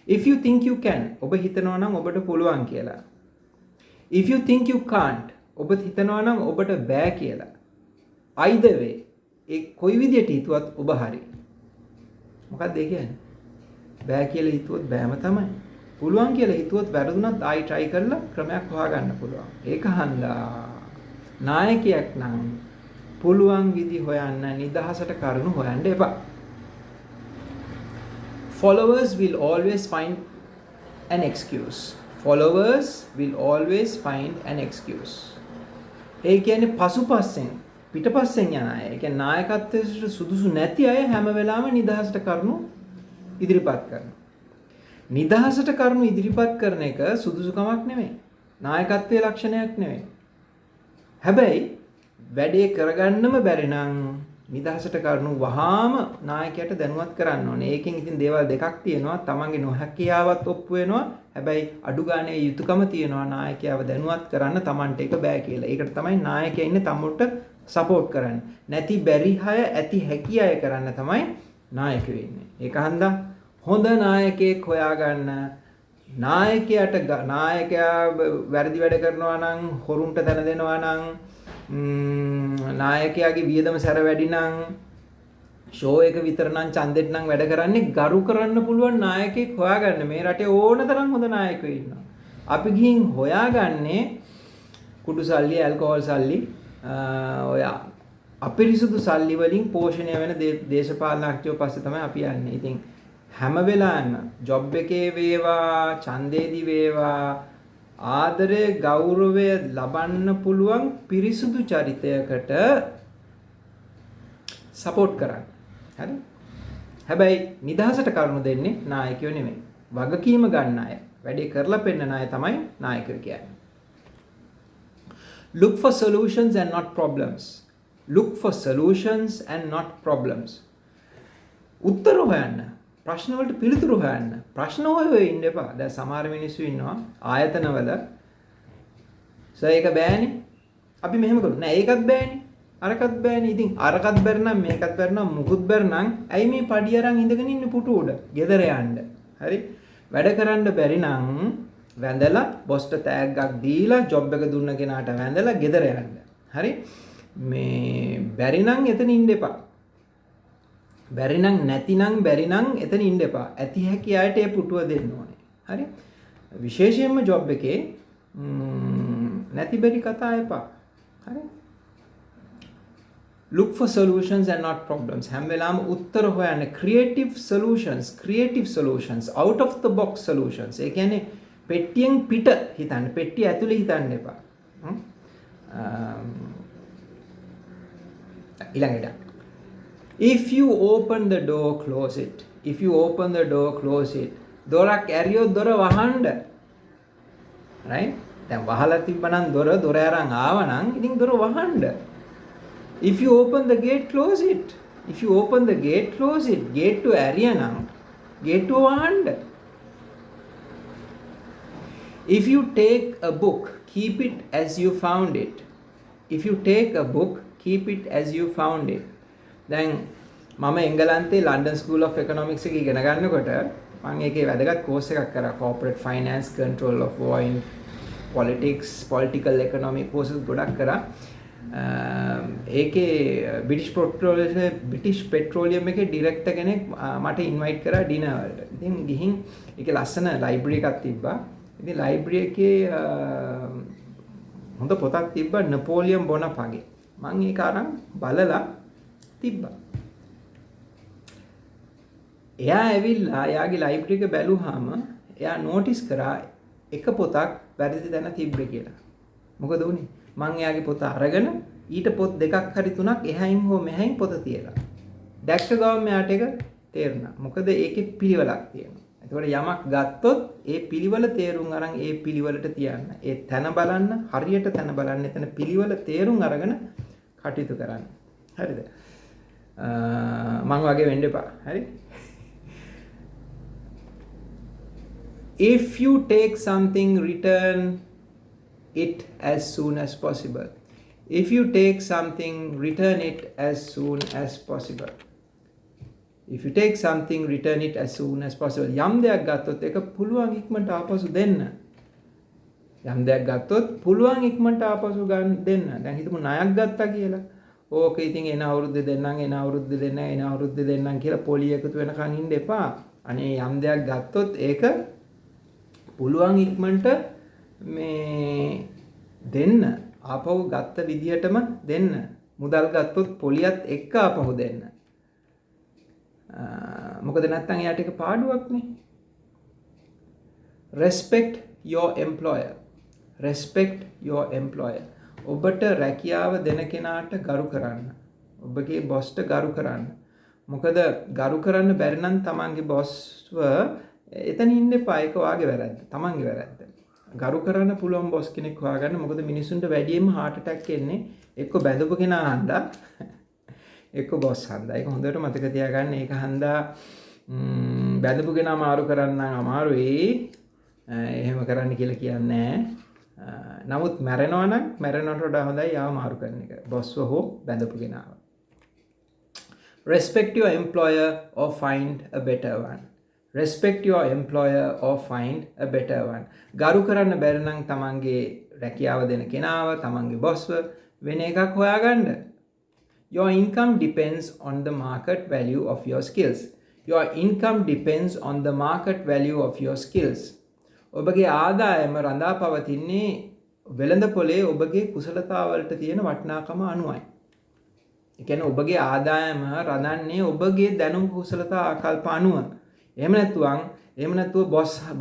If you think you can, ඔබ හිතනවා නම් ඔබට පුළුවන් කියලා. If you think you can't, ඔබ හිතනවා නම් ඔබට බෑ කියලා. either way ඒ කොයි විදියට හිතුවත් ඔබ හරි. මොකක්ද ඒ කියන්නේ? බෑ කියලා හිතුවොත් බෑම තමයි. පුළුවන් කියලා හිතුවොත් වැරදුනත් ආයි try කරලා ක්‍රමයක් හොයාගන්න පුළුවන්. ඒක හන්දා නායකයෙක් නම් පුළුවන් විදි හොයන්න නිදහසට කරුණු හොයන්න එපා. Followers will always find an excuse. Followers will always find an excuse. ඒ කියන්නේ පිටපස්සෙන් යන අය. ඒ කියන්නේ නායකත්වයට සුදුසු නැති අය හැම වෙලාවෙම නිදහසට කරුණු ඉදිරිපත් කරනවා. නිදහසට කරුණු ඉදිරිපත් කරන එක සුදුසුකමක් නෙමෙයි. නායකත්වයේ ලක්ෂණයක් නෙමෙයි. හැබැයි වැඩේ කරගන්නම බැරි නම් නිදහසට කරුණු වහාම නායකයාට දැනුවත් කරන්න ඕනේ. ඒකෙන් ඉතින් දේවල් දෙකක් තියෙනවා. තමන්ගේ නොහැකියාවත් ඔප්පු වෙනවා. හැබැයි අඩු ගානේ යුතුයකම තියෙනවා නායකයාව දැනුවත් කරන්න තමන්ට ඒක බෑ කියලා. ඒකට තමයි නායකයා ඉන්නේ තමුන්ට සපෝට් කරන්න. නැති බැරි අය ඇති හැකි අය කරන්න තමයි නායකයෝ ඉන්නේ. ඒක හන්දා හොඳ නායකයෙක් හොයාගන්න. නායකයා වැරදි වැඩ කරනවා නම් හොරුන්ට තැන දෙනවා නම් නායකයාගේ වියදම සැර වැඩි නම් ෂෝ එක විතර නම් ඡන්දෙට නම් වැඩ කරන්නේ ගරු කරන්න පුළුවන් නායකයෙක් හොයාගන්න. මේ රටේ ඕන තරම් හොඳ නායකයෝ ඉන්නවා. අපි ගිහින් හොයාගන්නේ කුඩු සල්ලි, ඇල්කොහොල් සල්ලි, ඔය අපිරිසුදු සල්ලි වලින් පෝෂණය වෙන දේශපාලනඥයෝ පස්සේ තමයි අපි යන්නේ. ඉතින් හැම වෙලාවෙම ජොබ් එකේ වේවා, ඡන්දේදී වේවා ආදරය ගෞරවය ලබන්න පුළුවන් පිරිසුදු චරිතයකට සපෝට් කරන්න. හරි? හැබැයි නිදහසට කරුණු දෙන්නේ නායකයෝ නෙමෙයි. වගකීම ගන්න අය, වැඩේ කරලා පෙන්නන අය තමයි නායකයෝ කියන්නේ. Look for solutions and not problems. Look for solutions and not problems. උත්තර හොයන්න. ප්‍රශ්න වලට පිළිතුරු හොයන්න. ප්‍රශ්න හොයවෙ ඉන්න එපා. දැන් සමහර මිනිස්සු ඉන්නවා ආයතනවල සර් ඒක බෑනේ. අපි මෙහෙම කළා. නෑ ඒකත් බෑනේ. අරකත් බෑනේ. ඉතින් අරකත් බැරි නම් මේකත් බැරි නම් මුකුත් බැරි නම් ඇයි මේ පඩි අරන් ඉඳගෙන ඉන්නේ පුටු උඩ? ගෙදර යන්න. හරි? වැඩ කරන්න බැරි නම් වැඳලා බොස්ට තෑග්ගක් දීලා ජොබ් එක දුන්න කෙනාට වැඳලා ගෙදර යන්න. හරි? මේ බැරි නම් එතන ඉන්න එපා. බැරි නම් නැතිනම් බැරි නම් එතන ඉන්න එපා. ඇති හැකි අයට ඒ පුටුව දෙන්න ඕනේ. හරි? විශේෂයෙන්ම ජොබ් එකේ නැති බැරි කතා එපා. හරි? Look for solutions and not problems. හැම වෙලාවෙම උත්තර හොයන්න. creative solutions, out of the box solutions. ඒ කියන්නේ පෙට්ටියෙන් පිට හිතන්න. පෙට්ටිය ඇතුලේ හිතන්න එපා. ඊළඟට if you open the door, close it. If you open the door, close it. දොරක් ඇරියොත් දොර වහන්න. right? දැන් වහලා තිබ්බනම් දොර අරන් ආවනම් ඉතින් දොර වහන්න. If you open the gate, close it. If you open the gate, close it. Gate to ඇරියනම් gate to වහන්න. If you take a book, keep it as you found it. If you take a book, keep it as you found it. දැන් මම එංගලන්තේ ලන්ඩන් ස්කූල් ඔෆ් ඉකොනොමික්ස් එකේ ඉගෙන ගන්නකොට මම ඒකේ වැදගත් කෝස් එකක් කරා corporate finance, control of war in politics, political economy courses ගොඩක් කරා. ඒකේ බ්‍රිටිෂ් පෙට්‍රෝලියම් එකේ ඩිරෙක්ටර් කෙනෙක් මට ඉන්වයිට් කරා ඩිනර් වලට. ඉතින් ගිහින් ඒකේ ලස්සන ලයිබ්‍රරි එකක් තිබ්බා. ඉතින් ලයිබ්‍රරි එකේ හොඳ පොතක් තිබ්බා නැපෝලියන් බොනපගේ. මම ඒක අරන් බලලා තිබ්බා. එයා ඇවිල්ලා එයාගේ ලයිබ්‍රරි එක බැලුවාම එයා නෝටිස් කරා එක පොතක් වැරදි තැන තිබ්බේ කියලා. මොකද උනේ? මං එයාගේ පොත අරගෙන ඊට පොත් දෙකක් හරි තුනක් එහයින් හෝ මෙහයින් පොත තියලා. දැක්ක ගමන් එයාට ඒක තේරුණා. මොකද ඒකේ පිළිවෙලක් තියෙනවා. එතකොට යමක් ගත්තොත් ඒ පිළිවෙල තේරුම් අරන් ඒ පිළිවෙලට තියන්න. ඒ තැන බලන්න, හරියට තැන බලන්න, එතන පිළිවෙල තේරුම් අරගෙන කටයුතු කරන්න. හරිද? මං වගේ වෙන්න එපා. හරි? If you take something, return it as soon as possible. If you take something, return it as soon as possible. If you take something, return it as soon as possible. යම් දෙයක් ගත්තොත් ඒක පුළුවන් ඉක්මනට ආපසු දෙන්න. යම් දෙයක් ගත්තොත් පුළුවන් ඉක්මනට ආපසු ගන්න දෙන්න. දැන් හිතමු ණයක් ගත්තා කියලා. ඕක ඉතින් එන අවුරුද්ද දෙන්නම් කියලා පොලි එකතු වෙනකන් ඉන්න එපා. අනේ යම් දෙයක් ගත්තොත් ඒක පුළුවන් ඉක්මනට මේ දෙන්න. ආපහු ගත්ත විදිහටම දෙන්න. මුදල් ගත්තොත් පොලියත් එක්ක ආපහු දෙන්න. මොකද නැත්තම් එයාට ඒක පාඩුවක් නේ. Respect your employer. ඔබට රැකියාව දෙන කෙනාට ගරු කරන්න. ඔබගේ බොස්ට ගරු කරන්න. මොකද ගරු කරන්න බැරි නම් තමන්ගේ බොස්ව එතන ඉන්න එපා. ඒක වාගේ වැරද්ද. තමන්ගේ වැරද්ද. ගරු කරන්න පුළුවන් බොස් කෙනෙක් හොයාගන්න. මොකද මිනිසුන්ට වැඩියෙන්ම heart attack එන්නේ එක්ක බැඳපු කෙනා හන්දා එක්ක බොස් හන්දා. ඒක හොඳට මතක තියාගන්න. ඒක හන්දා බැඳපු කෙනා මාරු කරන්න අමාරුයි. එහෙම කරන්න කියලා කියන්නේ නමුත් මැරෙනවා නම් මැරෙනවට වඩා හොඳයි යාව මාරු කරන එක. බොස්ව හෝ බැඳපු කෙනාව. Respect your employer or find a better one. Respect your employer or find a better one. ගරු කරන්න බැරි නම් තමන්ගේ රැකියාව දෙන කෙනාව, තමන්ගේ බොස්ව වෙන එකක් හොයාගන්න. Your income depends on the market value of your skills. Your income depends on the market value of your skills. ඔබගේ ආදායම රඳා පවතින්නේ වෙළඳ පොලේ ඔබගේ කුසලතාවලට තියෙන වටිනාකම අනුවයි. ඒ කියන්නේ ඔබගේ ආදායම රඳන්නේ ඔබගේ දැනුම් කුසලතා ආකල්ප අනුව. එහෙම නැතුව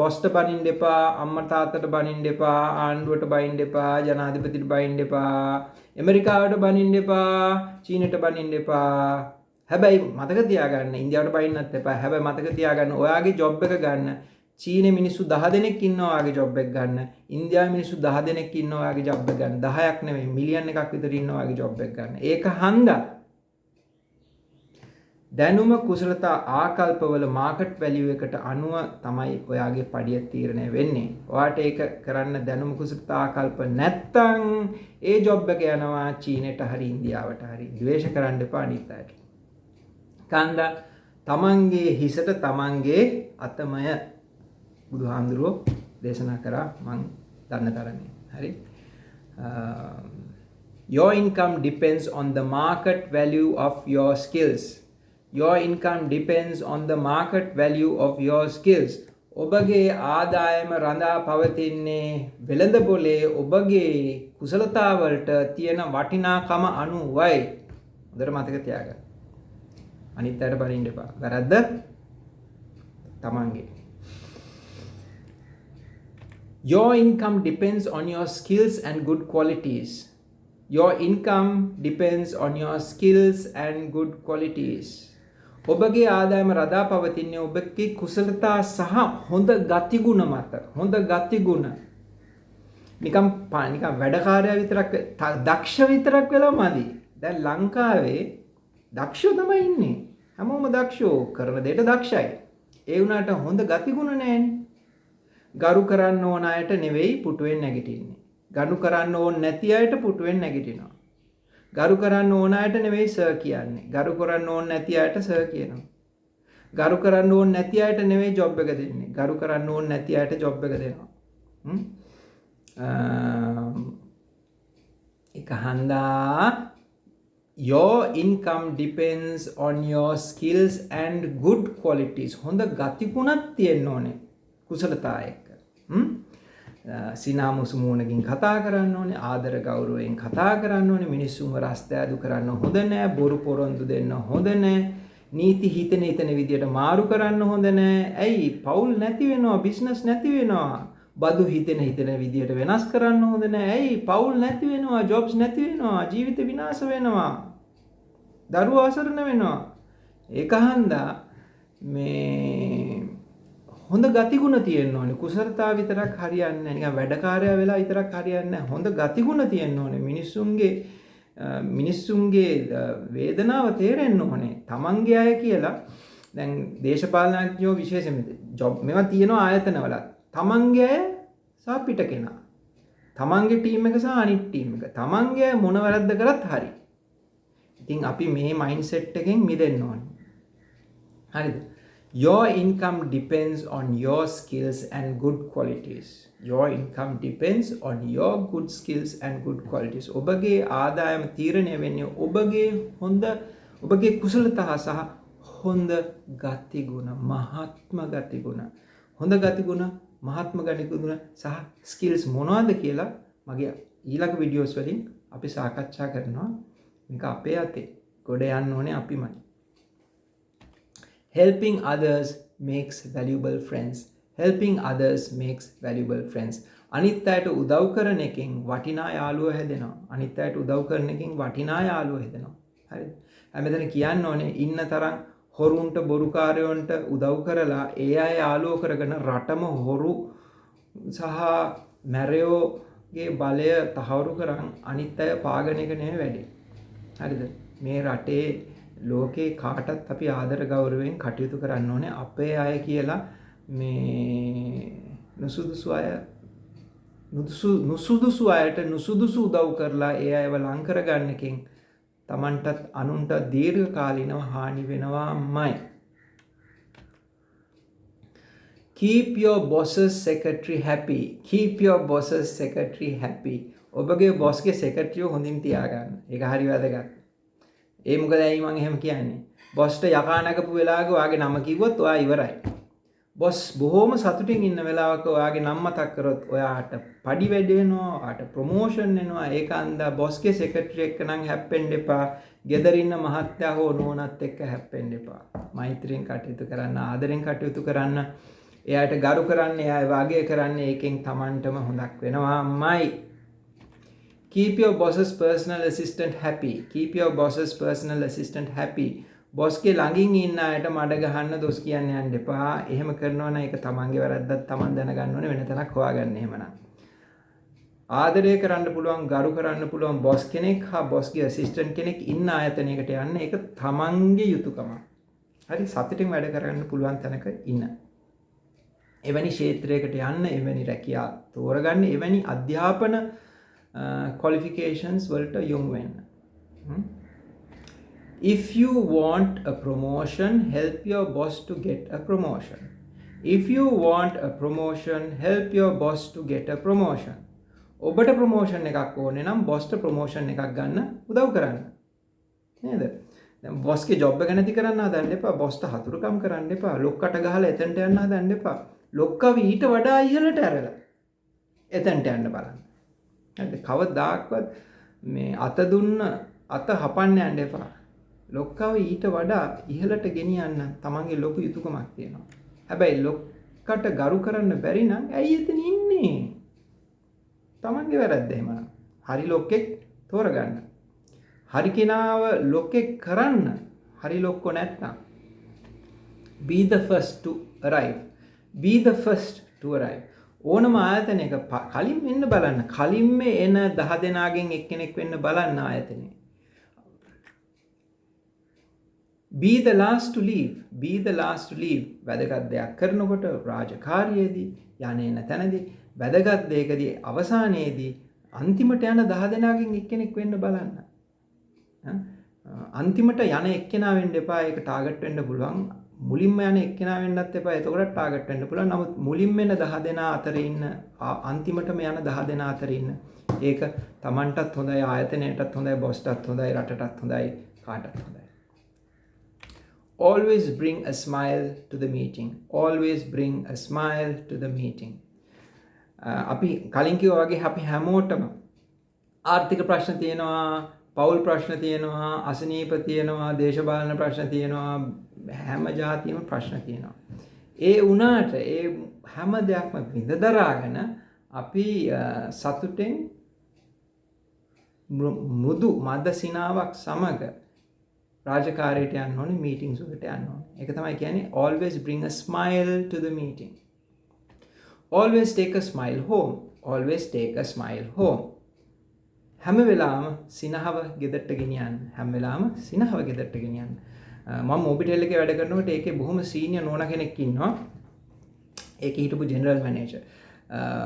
බොස්ට බනින්න එපා, අම්මා තාත්තට බනින්න එපා, ආණ්ඩුවට බනින්න එපා, ජනාධිපතිට බනින්න එපා, ඇමරිකාවට බනින්න එපා, චීනෙට බනින්න එපා. හැබැයි මතක තියාගන්න ඉන්දියාවට බනින්නත් එපා. හැබැයි මතක තියාගන්න ඔයාගේ ජොබ් එක ගන්න චීනේ මිනිස්සු 10 දෙනෙක් ඉන්නවා ඔයාගේ ජොබ් එක ගන්න. ඉන්දියාවේ මිනිස්සු 10 දෙනෙක් ඉන්නවා ඔයාගේ ජොබ් එක ගන්න. 10ක් නෙවෙයි මිලියන් එකක් විතර ඉන්නවා ඔයාගේ ජොබ් එක ගන්න. ඒක හන්දා දැනුම කුසලතා ආකල්පවල මාකට් වැලියු එකට අනුව තමයි ඔයාගේ පඩිය තීරණය වෙන්නේ. ඔයාට ඒක කරන්න දැනුම කුසලතා ආකල්ප නැත්තම් ඒ ජොබ් එක යනවා චීනෙට හරි ඉන්දියාවට හරි. ද්වේෂ කරන්න එපා අනිත් අයට. කන්දා තමන්ගේ හිසට තමන්ගේ අතමය බුදුහාමුදුරුවෝ දේශනා කරා මං දන්න තරමේ. හරි. Your income depends on the market value of your skills. Your income depends on the market value of your skills. ඔබගේ ආදායම රඳා පවතින්නේ වෙළඳ පොලේ ඔබගේ කුසලතාවලට තියෙන වටිනාකම අනුවයි. හොඳට මතක තියාගන්න. අනිත් අයට බනින්න එපා. වැරද්ද තමන්ගේ. Your income depends on your skills and good qualities. Your income depends on your skills and good qualities. ඔබගේ ආදායම රඳා පවතින්නේ ඔබගේ කුසලතා සහ හොඳ ගතිගුණ මත. හොඳ ගතිගුණ. නිකම් වැඩකාරයා විතරක් දක්ෂ විතරක් වෙලා මදි. දැන් ලංකාවේ දක්ෂෝ තමයි ඉන්නේ. හැමෝම දක්ෂෝ කරන දෙයට දක්ෂයි. ඒ වුණාට හොඳ ගතිගුණ නැහැනේ. ගරු කරන්න ඕන අයට නෙවෙයි පුටුවෙන් නැගිටින්නේ. ගරු කරන්න ඕන නැති අයට පුටුවෙන් නැගිටිනවා. ගරු කරන්න ඕන අයට නෙවෙයි සර් කියන්නේ. ගරු කරන්න ඕන නැති අයට සර් කියනවා. ගරු කරන්න ඕන නැති අයට නෙවෙයි ජොබ් එක දෙන්නේ. ගරු කරන්න ඕන නැති අයට ජොබ් එක දෙනවා. ඒක හන්දා your income depends on your skills and good qualities. හොඳ ගතිගුණක් තියෙන්න ඕනේ කුසලතා එක්ක. සිනාමුසු මූණකින් කතා කරන්න ඕනේ, ආදර ගෞරවයෙන් කතා කරන්න ඕනේ, මිනිස්සුන්ව රස්තෑදු කරන්න හොඳ නෑ, බොරු පොරොන්දු දෙන්න හොඳ නෑ, නීති හිතෙන විදියට මාරු කරන්න හොඳ නෑ. ඇයි පවුල් නැති වෙනවා, බිස්නස් නැති වෙනවා. බදු හිතෙන විදියට වෙනස් කරන්න හොඳ නෑ. ඇයි පවුල් නැති වෙනවා, ජොබ්ස් නැති වෙනවා, ජීවිත විනාශ වෙනවා. දරුවෝ අසරණ වෙනවා. ඒක හන්දා මේ හොඳ ගතිගුණ තියෙන්න ඕනේ. කුසලතාව විතරක් හරියන්නේ නැහැ. නිකන් වැඩකාරයා වෙලා විතරක් හරියන්නේ නැහැ. හොඳ ගතිගුණ තියෙන්න ඕනේ. මිනිස්සුන්ගේ වේදනාව තේරෙන්න ඕනේ. තමන්ගේ අය කියලා දැන් දේශපාලනඥයෝ විශේෂයෙන්ම ජොබ් මේවා තියෙනවා ආයතනවල. තමන්ගේ අය සහ පිට කෙනා. තමන්ගේ ටීම් එක සහ අනිත් ටීම් එක. තමන්ගේ අය මොන වැරද්ද කරත් හරි. ඉතින් අපි මේ මයින්ඩ්සෙට් එකෙන් මිදෙන්න ඕනේ. හරිද? Your income depends on your skills and good qualities. Your income depends on your good skills and good qualities. ඔබගේ ආදායම තීරණය වෙන්නේ ඔබගේ කුසලතා සහ හොඳ ගතිගුණ, මහත්ම ගතිගුණ. හොඳ ගතිගුණ, මහත්ම ගතිගුණ සහ ස්කිල්ස් මොනවද කියලා මගේ ඊළඟ වීඩියෝස් වලින් අපි සාකච්ඡා කරනවා. මේක අපේ අතේ. ගොඩ යන්න ඕනේ අපිමයි. Helping others makes valuable friends. Helping others makes valuable friends. අනිත් අයට උදව් කරන එකෙන් වටිනා යාළුවෝ හැදෙනවා. අනිත් අයට උදව් කරන එකෙන් වටිනා යාළුවෝ හැදෙනවා. හරිද? හැමදෙන කියන්න ඕනේ ඉන්න තරම් හොරුන්ට බොරුකාරයන්ට උදව් කරලා ඒ අය යාළුවෝ කරගෙන රටම හොරු සහ මැරයෝගේ බලය තහවුරු කරන් අනිත් අය පාගන එක නෙමෙයි වැඩි. හරිද? මේ රටේ ලෝකේ කාටත් අපි ආදර ගෞරවයෙන් කටයුතු කරන්න ඕනේ. අපේ අය කියලා මේ නුසුදුසු අය නුසුදුසු අයට නුසුදුසු උදව් කරලා ඒ අයව ලං කරගන්න එකෙන් Tamanටත් අනුන්ට දීර්ඝ කාලිනව හානි වෙනවාමයි. Keep your boss's secretary happy. Keep your boss's secretary happy. ඔබගේ බොස්ගේ සෙක්‍රටරියෝ හොඳින් තියාගන්න. ඒක හරි වැදගත්. ඒ මොකද ඇයි මම එහෙම කියන්නේ? බොස්ට යකා නැගපු වෙලාවක ඔයාගේ නම කිව්වොත් ඔයා ඉවරයි. බොස් බොහොම සතුටින් ඉන්න වෙලාවක ඔයාගේ නම මතක් කරොත් ඔයාට පඩි වැඩි වෙනවා, ඔයාට ප්‍රොමෝෂන් එනවා. ඒක අන්දා බොස්ගේ සෙක්‍රටරි එක්ක නම් හැප්පෙන්න එපා. ගෙදර ඉන්න මහත්තයා හෝ නෝනත් එක්ක හැප්පෙන්න එපා. මෛත්‍රියෙන් කටයුතු කරන්න, ආදරෙන් කටයුතු කරන්න. එයාට ගරු කරන්න, එයා වාගය කරන්න. ඒකෙන් Tamanටම හොඳක් වෙනවාමයි. Keep your boss's personal assistant happy. Keep your boss's personal assistant happy. බොස්ගේ ළඟින් ඉන්න අයට මඩ ගහන්න දොස් කියන්න යන්න එපා. එහෙම කරනවා නම් ඒක තමන්ගේ වැරද්දක් තමන් දැනගන්න ඕනේ. වෙන තැනක් හොයාගන්න එහෙමනම්. ආදරය කරන්න පුළුවන්, ගරු කරන්න පුළුවන් බොස් කෙනෙක් හා බොස්ගේ ඇසිස්ටන්ට් කෙනෙක් ඉන්න ආයතනයකට යන්න ඒක තමන්ගේ යුතුයකම. හරි සතුටින් වැඩ කරන්න පුළුවන් තැනක ඉන්න. එවැනි ක්ෂේත්‍රයකට යන්න, එවැනි රැකියාව තෝරගන්න, එවැනි අධ්‍යාපන qualifications වලට යොමු වෙන්න. If you want a promotion, help your boss to get a promotion. If you want a promotion, help your boss to get a promotion. ඔබට ප්‍රොමෝෂන් එකක් ඕනේ නම් බොස්ට ප්‍රොමෝෂන් එකක් ගන්න උදව් කරන්න. නේද? දැන් බොස්ගේ ජොබ් එක නැති කරන්න හදන්න එපා. බොස්ට හතුරුකම් කරන්න එපා. ලොක්කට ගහලා එතනට යන්න හදන්න එපා. ලොක්කව ඊට වඩා ඉහළට ඇරලා එතනට යන්න බලන්න. හරිද? කවදාක්වත් මේ අත දුන්න අත හපන්න යන්න එපා. ලොක්කව ඊට වඩා ඉහළට ගෙනියන්න තමන්ගේ ලොකු යුතුයකමක් තියෙනවා. හැබැයි ලොක්කට ගරු කරන්න බැරි නම් ඇයි එතන ඉන්නේ? තමන්ගේ වැරද්ද එහෙමනම්. හරි ලොක්ෙක් තෝරගන්න. හරි කෙනාව ලොක්ෙක් කරන්න. හරි ලොක්කෝ නැත්නම්. Be the first to arrive. Be the first to arrive. ඕනම ආයතනයක කලින් වෙන්න බලන්න. කලින්ම එන 10 දෙනාගෙන් එක්කෙනෙක් වෙන්න බලන්න ආයතනේ. Be the last to leave. Be the last to leave. වැදගත් දෙයක් කරනකොට රාජකාරියේදී යන්නේ තැනදී වැදගත් දෙයකදී අවසානයේදී අන්තිමට යන 10 දෙනාගෙන් එක්කෙනෙක් වෙන්න බලන්න. අන්තිමට යන එක්කෙනා වෙන්න එපා. ඒක ටාගට් වෙන්න පුළුවන්. මුලින්ම යන එක්කෙනා වෙන්නත් එපා. එතකොට ටාගට් වෙන්න පුළුවන්. නමුත් මුලින්ම එන 10 දෙනා අතරේ ඉන්න අන්තිමටම යන 10 දෙනා අතරේ ඉන්න. ඒක Tamanටත් හොඳයි, ආයතනයටත් හොඳයි, බොස්ටත් හොඳයි, රටටත් හොඳයි, කාටත් හොඳයි. Always bring a smile to the meeting. Always bring a smile to the meeting. අපි කලින් කිව්වා වගේ අපි හැමෝටම ආර්ථික ප්‍රශ්න තියෙනවා, පෞල් ප්‍රශ්න තියෙනවා, අසනීප තියෙනවා, දේශපාලන ප්‍රශ්න තියෙනවා, හැම જાතියෙම ප්‍රශ්න තියෙනවා. ඒ වුණාට ඒ හැම දෙයක්ම විඳ දරාගෙන අපි සතුටෙන් මෘදු මද සිනාවක් සමග රාජකාරියට යන්න ඕනේ, මීටින්ග්ස් වලට යන්න ඕනේ. ඒක තමයි කියන්නේ always bring a smile to the meeting. Always take a smile home. Always take a smile home. හැම වෙලාවෙම සිනහව ගෙදරට ගෙනියන්න. හැම වෙලාවෙම සිනහව ගෙදරට ගෙනියන්න. මම මොබිටෙල් එකේ වැඩ කරනකොට ඒකේ බොහොම සීනියර් නෝනා කෙනෙක් ඉන්නවා. ඒකේ හිටපු ජෙනරල් මැනේජර්.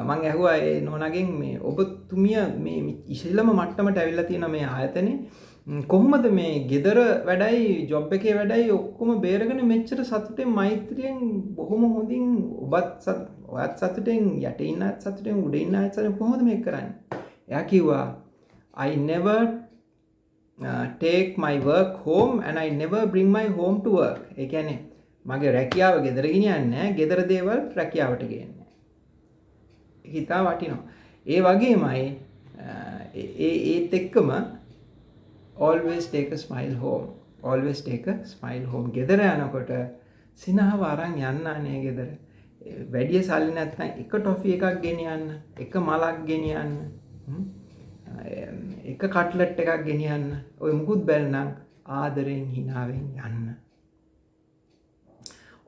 මම ඇහුවා ඒ නෝනාගෙන් මේ ඔබතුමිය මේ ඉහළම මට්ටමට ඇවිල්ලා තියෙන මේ ආයතනේ කොහොමද මේ ගෙදර වැඩයි ජොබ් එකේ වැඩයි ඔක්කොම බේරගෙන මෙච්චර සතුටෙන් මෛත්‍රියෙන් බොහොම හොඳින් ඔයත් සතුටෙන් යට ඉන්න අයත් සතුටෙන් උඩ ඉන්න අයත් සතුටෙන් කොහොමද මේක කරන්නේ? එයා කිව්වා I never take my work home and I never bring my home to work. ඒ කියන්නේ මගේ රැකියාව ගෙදර ගෙනියන්නේ නැහැ, ගෙදර දේවල් රැකියාවට ගේන්නේ. හිතා වටිනවා. ඒ වගේමයි ඒත් එක්කම always take a smile home. Always take a smile home. ගෙදර යනකොට සිනහව අරන් යන්න අනේ ගෙදර. වැඩි සල්ලි නැත්නම් එක ටොෆි එකක් ගෙනියන්න, එක මලක් ගෙනියන්න, එක කට්ලට් එකක් ගෙනියන්න. ඔය මුකුත් බැරි නම් ආදරෙන් හිනාවෙන් යන්න.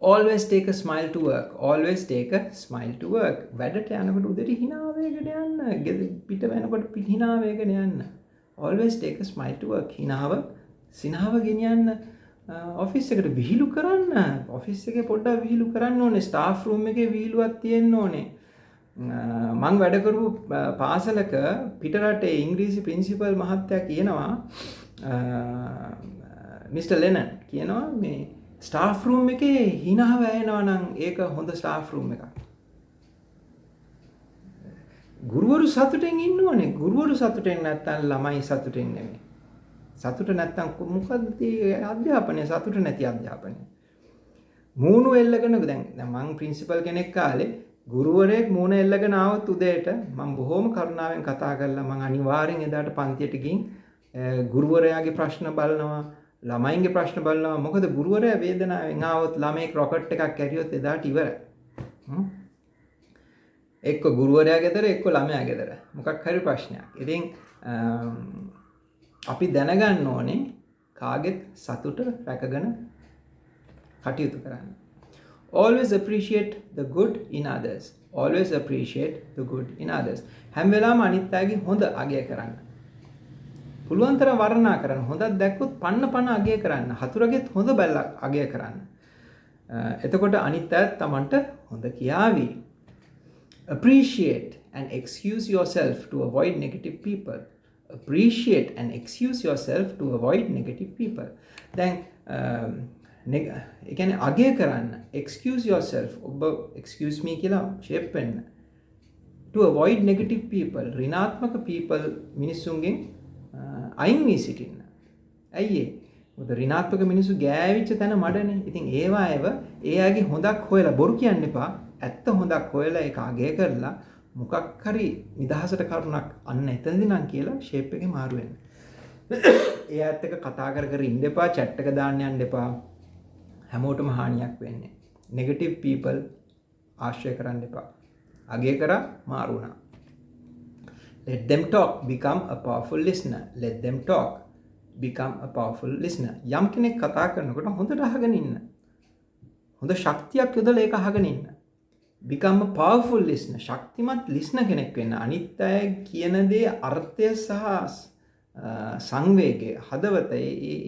Always take a smile to work. Always take a smile to work. වැඩට යනකොට උදේට hina වේගෙන යන්න. පිට වෙනකොට hina වේගෙන යන්න. Always take a smile to work. සිනහව ගෙනියන්න. ඔෆිස් එකට විහිළු කරන්න. ඔෆිස් එකේ පොඩ්ඩක් විහිළු කරන්න ඕනේ. ස්ටාෆ් රූම් එකේ විහිළුවක් තියෙන්න ඕනේ. මං වැඩ කරපු පාසලක පිටරටේ ඉංග්‍රීසි ප්‍රින්සිපල් මහත්තයා කියනවා මිස්ටර් ලෙනන් කියනවා මේ ස්ටාෆ් රූම් එකේ හිනාව ඇයෙනවා නම් ඒක හොඳ ස්ටාෆ් රූම් එකක්. ගුරුවරු සතුටෙන් ඉන්න ඕනේ. ගුරුවරු සතුටෙන් නැත්තම් ළමයි සතුටෙන් නෙමෙයි. සතුට නැත්තම් මොකද්ද අධ්‍යාපනය? සතුට නැති අධ්‍යාපනය. මූණු එල්ලගෙන දැන් මං ප්‍රින්සිපල් කෙනෙක් කාලේ ගුරුවරයෙක් මූණ එල්ලගෙන ආවොත් උදේට මම බොහොම කරුණාවෙන් කතා කරලා මං අනිවාර්යෙන් එදාට පන්තියට ගිහින් ගුරුවරයාගේ ප්‍රශ්න බලනවා, ළමයින්ගේ ප්‍රශ්න බලනවා. මොකද ගුරුවරයා වේදනාවෙන් ආවොත් ළමයෙක් රොකට් එකක් කැරියොත් එදාට ඉවරයි. එක්ක ගුරුවරයා ගෙදර එක්ක ළමයා ගෙදර. මොකක් හරි ප්‍රශ්නයක්. ඉතින් අපි දැනගන්න ඕනේ කාගෙත් සතුට රැකගෙන කටයුතු කරන්න. Always appreciate the good in others. Always appreciate the good in others. හැම වෙලාවෙම අනිත් අයගේ හොඳ අගය කරන්න. පුළුවන් තරම් වර්ණනා කරන්න. හොඳක් දැක්කොත් පන්න අගය කරන්න. හතුරගෙත් හොඳ බැලක් අගය කරන්න. එතකොට අනිත් අයත් Tamanට හොඳ කියාවි. Appreciate and excuse yourself to avoid negative people. Appreciate and excuse yourself to avoid negative people. දැන් ඒ කියන්නේ අගය කරන්න. Excuse yourself. ඔබ excuse me කියලා shape වෙන්න. To avoid negative people. ඍණාත්මක people මිනිසුන්ගෙන් අයින් වී සිටින්න. ඇයි ඒ? මොකද ඍණාත්මක මිනිස්සු ගෑවිච්ච තැන මඩනේ. ඉතින් ඒවායව ඒ අයගේ හොඳක් හොයලා බොරු කියන්න එපා. ඇත්ත හොඳක් හොයලා ඒක අගය කරලා මොකක් හරි නිදහසට කරුණක් අන්න එතනදී නම් කියලා shape එකේ මාරු වෙන්න. ඒ ඇත්ත එක කතා කර ඉන්න එපා, chat එක දාන්න යන්න එපා. හැමෝටම හානියක් වෙන්නේ. negative people ආශ්‍රය කරන්න එපා. අගය කරා මාරු වුණා. Let them talk, become a powerful listener. Let them talk, become a powerful listener. යම් කෙනෙක් කතා කරනකොට හොඳට අහගෙන ඉන්න. හොඳ ශක්තියක් යොදලා ඒක අහගෙන ඉන්න. Become a powerful listener. ශක්තිමත් listener කෙනෙක් වෙන්න. අනිත් අය කියන දේ අර්ථය සහ සංවේගය හදවත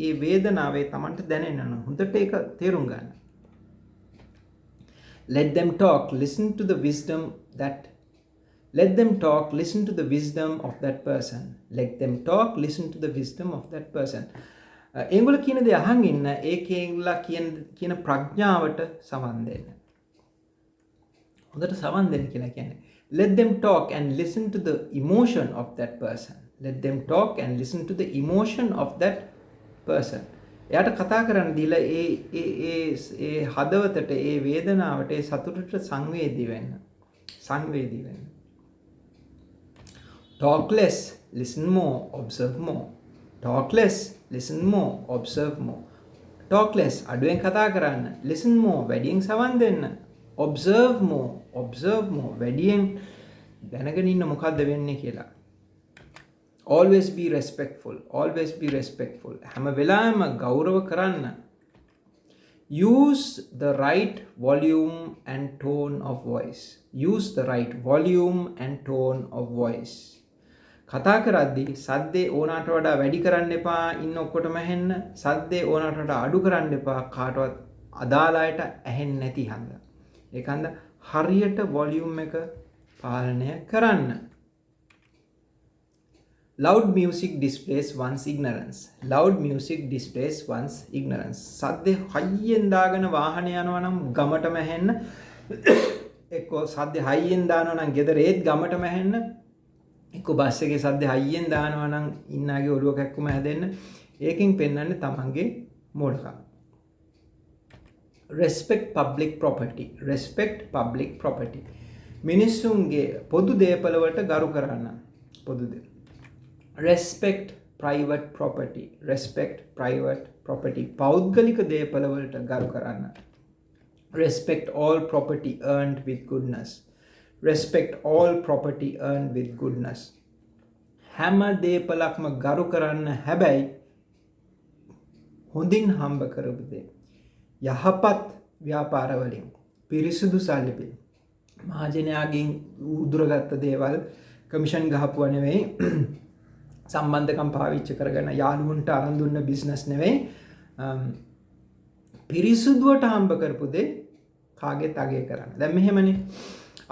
ඒ වේදනාවේ Tamanට දැනෙන්න ඕන. හොඳට ඒක තේරුම් ගන්න. Let them talk, listen to the wisdom that Let them talk, listen to the wisdom of that person. Let them talk, listen to the wisdom of that person. ඒගොල්ලෝ කියන දේ අහන් ඉන්න. ඒකේලා කියන ප්‍රඥාවට සමන් දෙන්න. හොඳට සමන් දෙන්න කියලා කියන්නේ. Let them talk and listen to the emotion of that person. Let them talk and listen to the emotion of that person. එයාට කතා කරන්න දීලා ඒ හදවතට ඒ වේදනාවට ඒ සතුටට සංවේදී වෙන්න. සංවේදී වෙන්න. Talk less, listen more, observe more. Talk less, listen more, observe more. Talk less, අඩුවෙන් කතා කරන්න. Listen more, වැඩියෙන් සවන් දෙන්න. Observe more, වැඩියෙන් දැනගෙන ඉන්න මොකද්ද වෙන්නේ කියලා. Always be respectful, හැම වෙලාවෙම ගෞරව කරන්න. Use the right volume and tone of voice. Use the right volume and tone of voice. කතා කරද්දී සද්දේ ඕනට වඩා වැඩි කරන්න එපා ඉන්න ඔක්කොටම ඇහෙන්න. සද්දේ ඕනට වඩා අඩු කරන්න එපා කාටවත් අදාළ අයට ඇහෙන්නේ නැති හන්දා. ඒකන්ද හරියට වොලියුම් එක පාලනය කරන්න. Loud music displays one's ignorance. Loud music displays one's ignorance. සද්දේ හයියෙන් දාගෙන වාහනේ යනවා නම් ගමටම ඇහෙන්න. එක්කෝ සද්දේ හයියෙන් දානවා නම් ගෙදර ඒත් ගමටම ඇහෙන්න. එක්කෝ බස් එකේ සද්දේ හයියෙන් දානවා නම් ඉන්නාගේ ඔළුව කැක්කුම හැදෙන්න. ඒකෙන් පෙන්වන්නේ තමන්ගේ මෝඩකම. Respect public property. Respect public property. මිනිස්සුන්ගේ පොදු දේපල වලට ගරු කරන්න. පොදු දේ. Respect private property. Respect private property. පෞද්ගලික දේපල වලට ගරු කරන්න. Respect all property earned with goodness. Respect all property earned with goodness. හැම දේපලක්ම ගරු කරන්න, හැබැයි හොඳින් හම්බ කරපු දේ. යහපත් ව්‍යාපාර වලින් පිරිසුදු සල්ලි මහජනයාගෙන් උදුරගත්ත දේවල් කමිෂන් ගහපුවා නෙවෙයි, සම්බන්ධකම් පාවිච්චි කරගෙන යාළුවන්ට අරන් දුන්න බිස්නස් නෙවෙයි, පිරිසුදුවට හම්බ කරපු දේ කාගෙත් අගය කරන්න. දැන් මෙහෙමනේ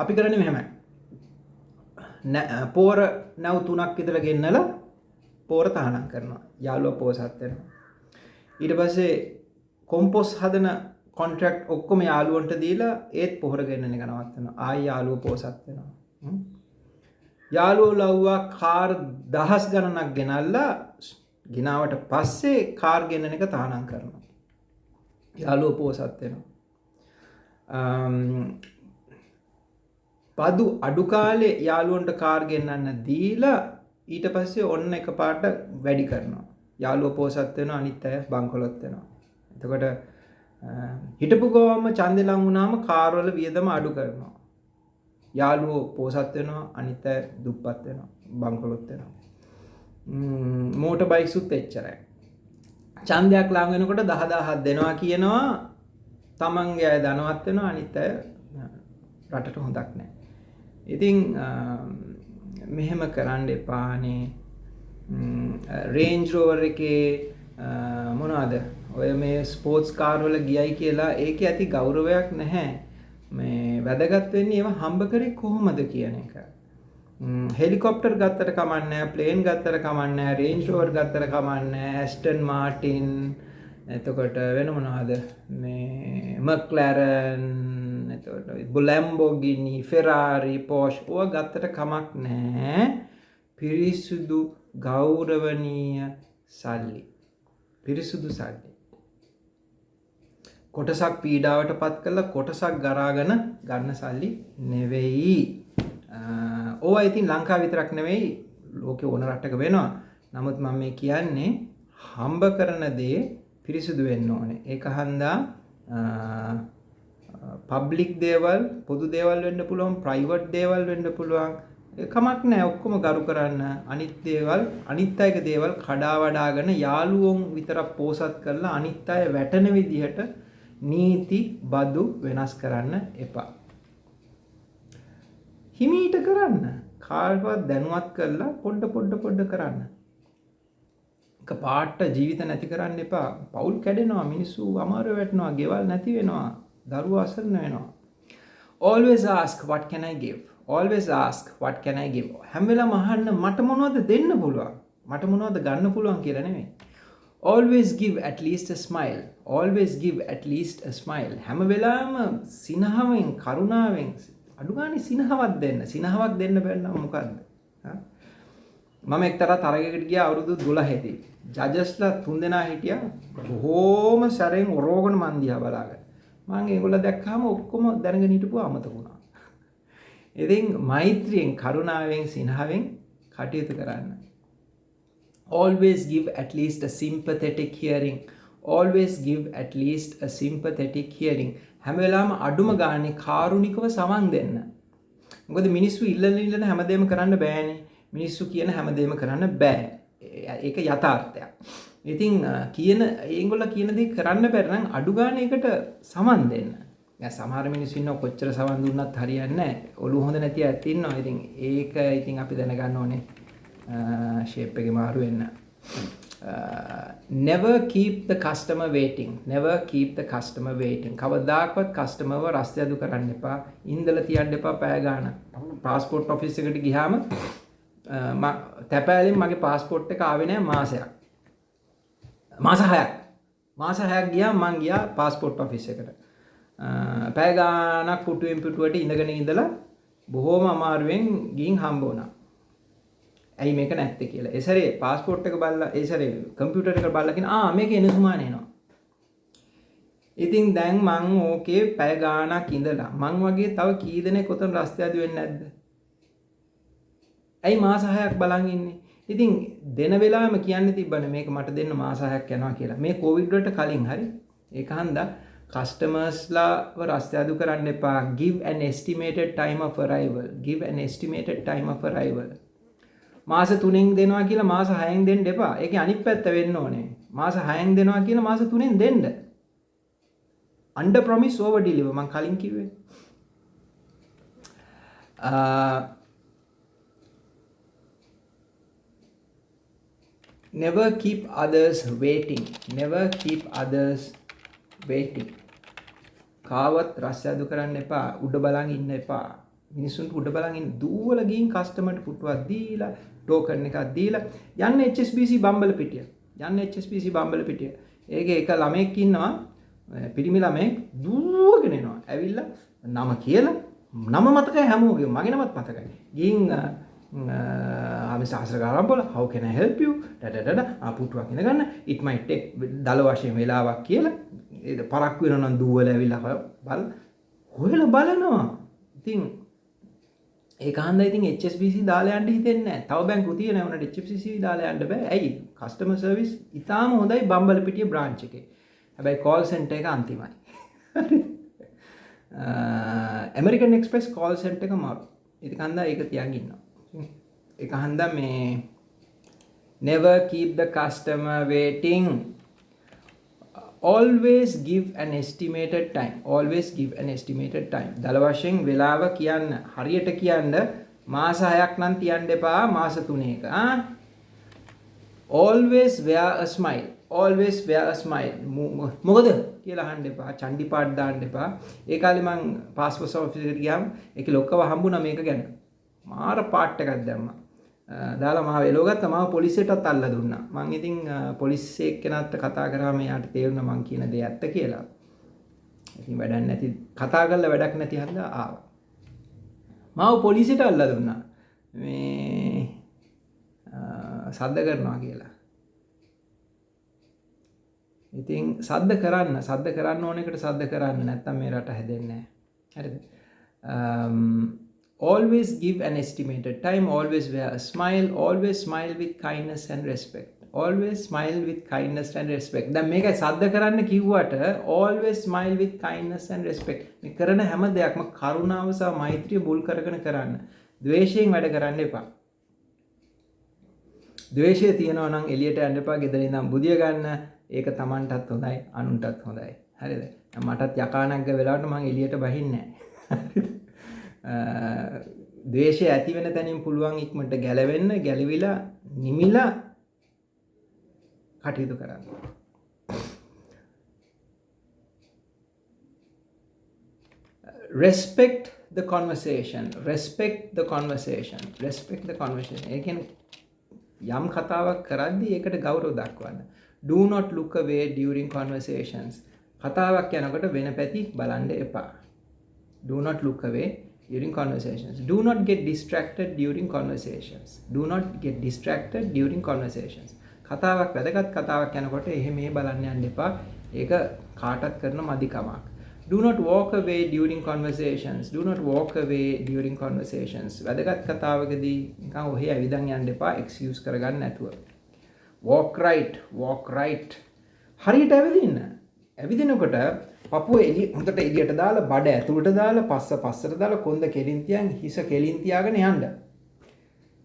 අපි කරන්නේ මෙහෙමයි. පෝර නැව් 3ක් විතර ගෙන්නලා පෝර තහනම් කරනවා. යාළුවා පෝසත් වෙනවා. ඊට පස්සේ කොම්පොස් හදන කොන්ට්‍රැක්ට් ඔක්කොම යාළුවන්ට දීලා ඒත් පොහොර ගෙන්නන එක නවත්තනවා. ආයි යාළුවා පෝසත් වෙනවා. යාළුවෝ ලව්වා කාර් දහස් ගණනක් ගෙනල්ලා ගෙනාවට පස්සේ කාර් ගෙන්නන එක තහනම් කරනවා. යාළුවෝ පෝසත් වෙනවා. පදු අඩු කාලේ යාළුවන්ට කාර් ගෙන්නන්න දීලා ඊට පස්සේ ඔන්න එකපාරට වැඩි කරනවා. යාළුවෝ පෝසත් වෙනවා, අනිත් අය බංකොලොත් වෙනවා. එතකොට හිටපු ගාම ඡන්දේ ලඟ වුණාම කාර් වල වියදම අඩු කරනවා. යාළුවෝ පෝසත් වෙනවා, අනිත් අය දුප්පත් වෙනවා, බංකොලොත් වෙනවා. මෝටර් බයික්ස් උත් එච්චරයි. ඡන්දයක් ලඟ වෙනකොට 10000ක් දෙනවා කියනවා, තමන්ගේ අය ධනවත් වෙනවා, අනිත් අය රටට හොඳක් නැහැ. ඉතින් මෙහෙම කරන්න එපානේ. රේන්ජ් රෝවර් එකේ මොනවාද ඔය මේ ස්පෝර්ට්ස් කාර් වල ගියයි කියලා ඒකේ ඇති ගෞරවයක් නැහැ. මේ වැදගත් වෙන්නේ ඒව හම්බ කරේ කොහොමද කියන එක. හෙලිකොප්ටර් ගත්තට කමක් නැහැ, ප්ලේන් ගත්තට කමක් නැහැ, රේන්ජ් රෝවර් ගත්තට කමක් නැහැ, ඇස්ටන් මාටින්, එතකොට වෙන මොනවද මේ මක්ලැරන්, එතකොට ලැම්බෝගිනි, ෆෙරාරි, පෝෂ් ඔය ගත්තට කමක් නැහැ. පිරිසුදු ගෞරවනීය සල්ලි, පිරිසුදු සල්ලි. කොටසක් පීඩාවට පත් කරලා කොටසක් ගරාගෙන ගන්න සල්ලි නෙවෙයි. ඕවා ඉතින් ලංකාව විතරක් නෙවෙයි, ලෝකේ ඕන රටක වෙනවා. නමුත් මම මේ කියන්නේ හම්බ කරන දේ පිරිසුදු වෙන්න ඕනේ. ඒක හන්දා පබ්ලික් දේවල්, පොදු දේවල් වෙන්න පුළුවන්, ප්‍රයිවට් දේවල් වෙන්න පුළුවන්. කමක් නැහැ, ඔක්කොම ගරු කරන්න. අනිත් දේවල්, අනිත් අයගේ දේවල් කඩා වඩාගෙන යාළුවොන් විතරක් පෝසත් කරලා අනිත් අය වැටෙන විදිහට නීති බදු වෙනස් කරන්න එපා. හිමීට කරන්න. කාටවත් දැනුවත් කරලා පොඩ කරන්න. එක පාට ජීවිත නැති කරන්න එපා. පවුල් කැඩෙනවා, මිනිස්සු අමාරු වෙනවා, ගෙවල් නැති වෙනවා, දරුවෝ අසරණ වෙනවා. Always ask what can I give? Always ask what can I give? හැම වෙලාවම අහන්න මට මොනවද දෙන්න පුළුවන්? මට මොනවද ගන්න පුළුවන් කියලා නෙමෙයි. Always give at least a smile. Always give at least a smile. හැම වෙලාවම සිනහවෙන්, කරුණාවෙන් අඩු ගානේ සිනහවක් දෙන්න. සිනහවක් දෙන්න බැන්න මොකද්ද? මම එක්තරා තරගයකට ගියා අවුරුදු 12 දී. ජජස්ලා 3 දෙනා හිටියා. බොහෝම සැරෙන් ඔරෝගන මන් දිහා බලාගෙන. මම ඒගොල්ලෝ දැක්කම ඔක්කොම දැනගෙන හිටපුවා අමතක වුණා. ඉතින් මෛත්‍රියෙන්, කරුණාවෙන්, සිනහවෙන් කටයුතු කරන්න. Always give at least a sympathetic hearing. Always give at least a sympathetic hearing. හැම වෙලාවම අඩුම ගානේ කාරුණිකව සමන් දෙන්න. මොකද මිනිස්සු ඉල්ලන හැමදේම කරන්න බෑනේ. මිනිස්සු කියන හැමදේම කරන්න බෑ. ඒක යථාර්ථයක්. ඉතින් ඒගොල්ලෝ කියන දේ කරන්න බැරි නම් අඩු ගානේ එකට සමන් දෙන්න. දැන් සමහර මිනිස්සු ඉන්නවා කොච්චර සමන් දුන්නත් හරියන්නේ නැහැ. ඔළුව හොඳ නැති අයත් ඉන්නවා. ඉතින් ඒක ඉතින් අපි දැනගන්න ඕනේ. shape එකේ මාරු වෙන්න. Never keep the customer waiting. Never keep the customer waiting. කවදාකවත් කස්ටමර්ව රස්තියදු කරන්න එපා. ඉන්දලා තියන්න එපා පැය ගාන. පාස්පෝර්ට් ඔෆිස් එකට ගියාම තැපෑලෙන් මගේ පාස්පෝර්ට් එක ආවේ නැහැ මාසයක්. මාස 6ක්. මාස 6ක් ගියා මං ගියා පාස්පෝර්ට් ඔෆිස් එකට. පැය ගානක් පුටුවෙන් පුටුවට ඉඳගෙන ඉඳලා බොහොම අමාරුවෙන් ගිහින් හම්බ වුණා. ඇයි මේක නැත්තේ කියලා. ඒ සැරේ પાස්පෝර්ට් එක බලලා ඒ සැරේ කම්පියුටර් එක බලලා කියන මේක එනසුමාන එනවා. ඉතින් දැන් මං ඕකේ පැය ගාණක් ඉඳලා මං වගේ තව කී දෙනෙක් උතන රස්තියාදු වෙන්නේ නැද්ද? ඇයි මාස 6ක් බලන් ඉන්නේ? ඉතින් දෙන වෙලාවෙම කියන්න තිබ්බනේ මේක මට දෙන්න මාස 6ක් යනවා කියලා. මේ කොවිඩ් වලට කලින් හරි. ඒක හන්දා කස්ටමර්ස්ලාව රස්ತೆ අඩු කරන්න එපා. give an estimated time of arrival. give an estimated time of arrival. මාස 3න් දෙනවා කියලා මාස 6න් දෙන්න එපා. ඒකේ අනිත් පැත්ත වෙන්න ඕනේ. මාස 6න් දෙනවා කියලා මාස 3න් දෙන්න. under promise over deliver මම කලින් කිව්වේ. never keep others waiting. never keep others waiting. කාවත් රස්ස අඩු කරන්න එපා. උඩ බලන් ඉන්න එපා. මිනිස්සුන්ට උඩ බලන් ඉන්න දුවලා ගිහින් කස්ටමර්ට පුටුවක් දීලා ටෝකන් එකක් දීලා යන්න HSBC බම්බලපිටිය. යන්න HSBC බම්බලපිටිය. ඒකේ එක ළමෙක් ඉන්නවා පිරිමි ළමෙක් දුවගෙන එනවා. ඇවිල්ලා නම කියලා නම මතකයි හැමෝගෙම මගේ නමත් මතකයි. ගිහින් අපි සාස්ත්‍රකාරම් බල how can I help you පුටුවක් ඉඳගන්න it might take දල වශයෙන් වෙලාවක් කියලා පරක් වෙනවා නම් දුවලා ඇවිල්ලා බල හොයලා බලනවා. ඉතින් ඒක හන්දා ඉතින් HSBC දාලා යන්න හිතෙන්නේ නැහැ. තව බැංකු තියෙනවා උනට HSBC දාලා යන්න බෑ. ඇයි? කස්ටමර් සර්විස් ඉතාලම හොඳයි බම්බලපිටිය බ්‍රාන්ච් එකේ. හැබැයි කෝල් සෙන්ටර් එක අන්තිමයි. ඇමරිකන් එක්ස්ප්‍රස් කෝල් සෙන්ටර් එක මාරු. ඉතින් හන්දා ඒක තියන් ඉන්නවා. ඒක හන්දා මේ never keep the customer waiting. always give an estimated time. always give an estimated time. දල වශයෙන් වෙලාව කියන්න හරියට කියන්න මාස 6ක් නම් තියන්න එපා මාස 3ක. always wear a smile. always wear a smile. මොකද කියලා අහන්න එපා. චණ්ඩි පාට් දාන්න එපා. ඒ කාලේ මං පාස්පෝර්ට් ඔෆිස් එකට ගියාම ඒකේ ලොක්කව හම්බුණා මේක ගැන. මාර පාට් එකක් දැම්මා. දාලා මාව එලෝ ගත්තා. මාව පොලිසියටත් අල්ල දුන්නා. මං ඉතින් පොලිසිය එක්කෙනාට කතා කරාම එයාට තේරුණා මං කියන දේ ඇත්ත කියලා. ඉතින් වැඩක් නැති කතා කරලා වැඩක් නැති හන්දා ආවා. මාව පොලිසියට අල්ල දුන්නා. මේ සද්ද කරනවා කියලා. ඉතින් සද්ද කරන්න ඕන එකට සද්ද කරන්න නැත්නම් මේ රට හැදෙන්නේ නැහැ. හරිද? always give an estimated time. always wear a smile. always smile with kindness and respect. always smile with kindness and respect. දැන් මේකයි සද්ද කරන්න කිව්වට always smile with kindness and respect. මේ කරන හැම දෙයක්ම කරුණාව සහ මෛත්‍රිය මුල් කරගෙන කරන්න. ද්වේෂයෙන් වැඩ කරන්න එපා. ද්වේෂය තියනවා නම් එළියට යන්න එපා. ගෙදර ඉඳන් බුදිය ගන්න. ඒක Tamanටත් හොඳයි, අනුන්ටත් හොඳයි. හරිද? මටත් යකානක්ග වෙලාවට මම එළියට බහින්නේ නැහැ. ද්වේෂය ඇති වෙන තැනින් පුළුවන් ඉක්මනට ගැලවෙන්න, ගැලවිලා නිමිලා කටයුතු කරන්න. respect the conversation. respect the conversation. respect the conversation. ඒ කියන්නේ යම් කතාවක් කරද්දී ඒකට ගෞරව දක්වන්න. do not look away during conversations. කතාවක් යනකොට වෙන පැති බලන්න එපා. do not look away during conversations. do not get distracted during conversations. do not get distracted during conversations. කතාවක් වැදගත් කතාවක් යනකොට එහෙම මේ බලන්න යන්න එපා. ඒක කාටත් කරන මදිකමක්. do not walk away during conversations. do not walk away during conversations. වැදගත් කතාවකදී නිකන් ඔහේ ඇවිදන් යන්න එපා excuse කරගන්න නැතුව. walk right. හරියට ඇවිදින්න. ඇවිදිනකොට පපුව හොඳට එළියට දාලා බඩ ඇතුළට දාලා පස්සට දාලා කොන්ද කෙලින් තියන් හිස කෙලින් තියාගෙන යන්න.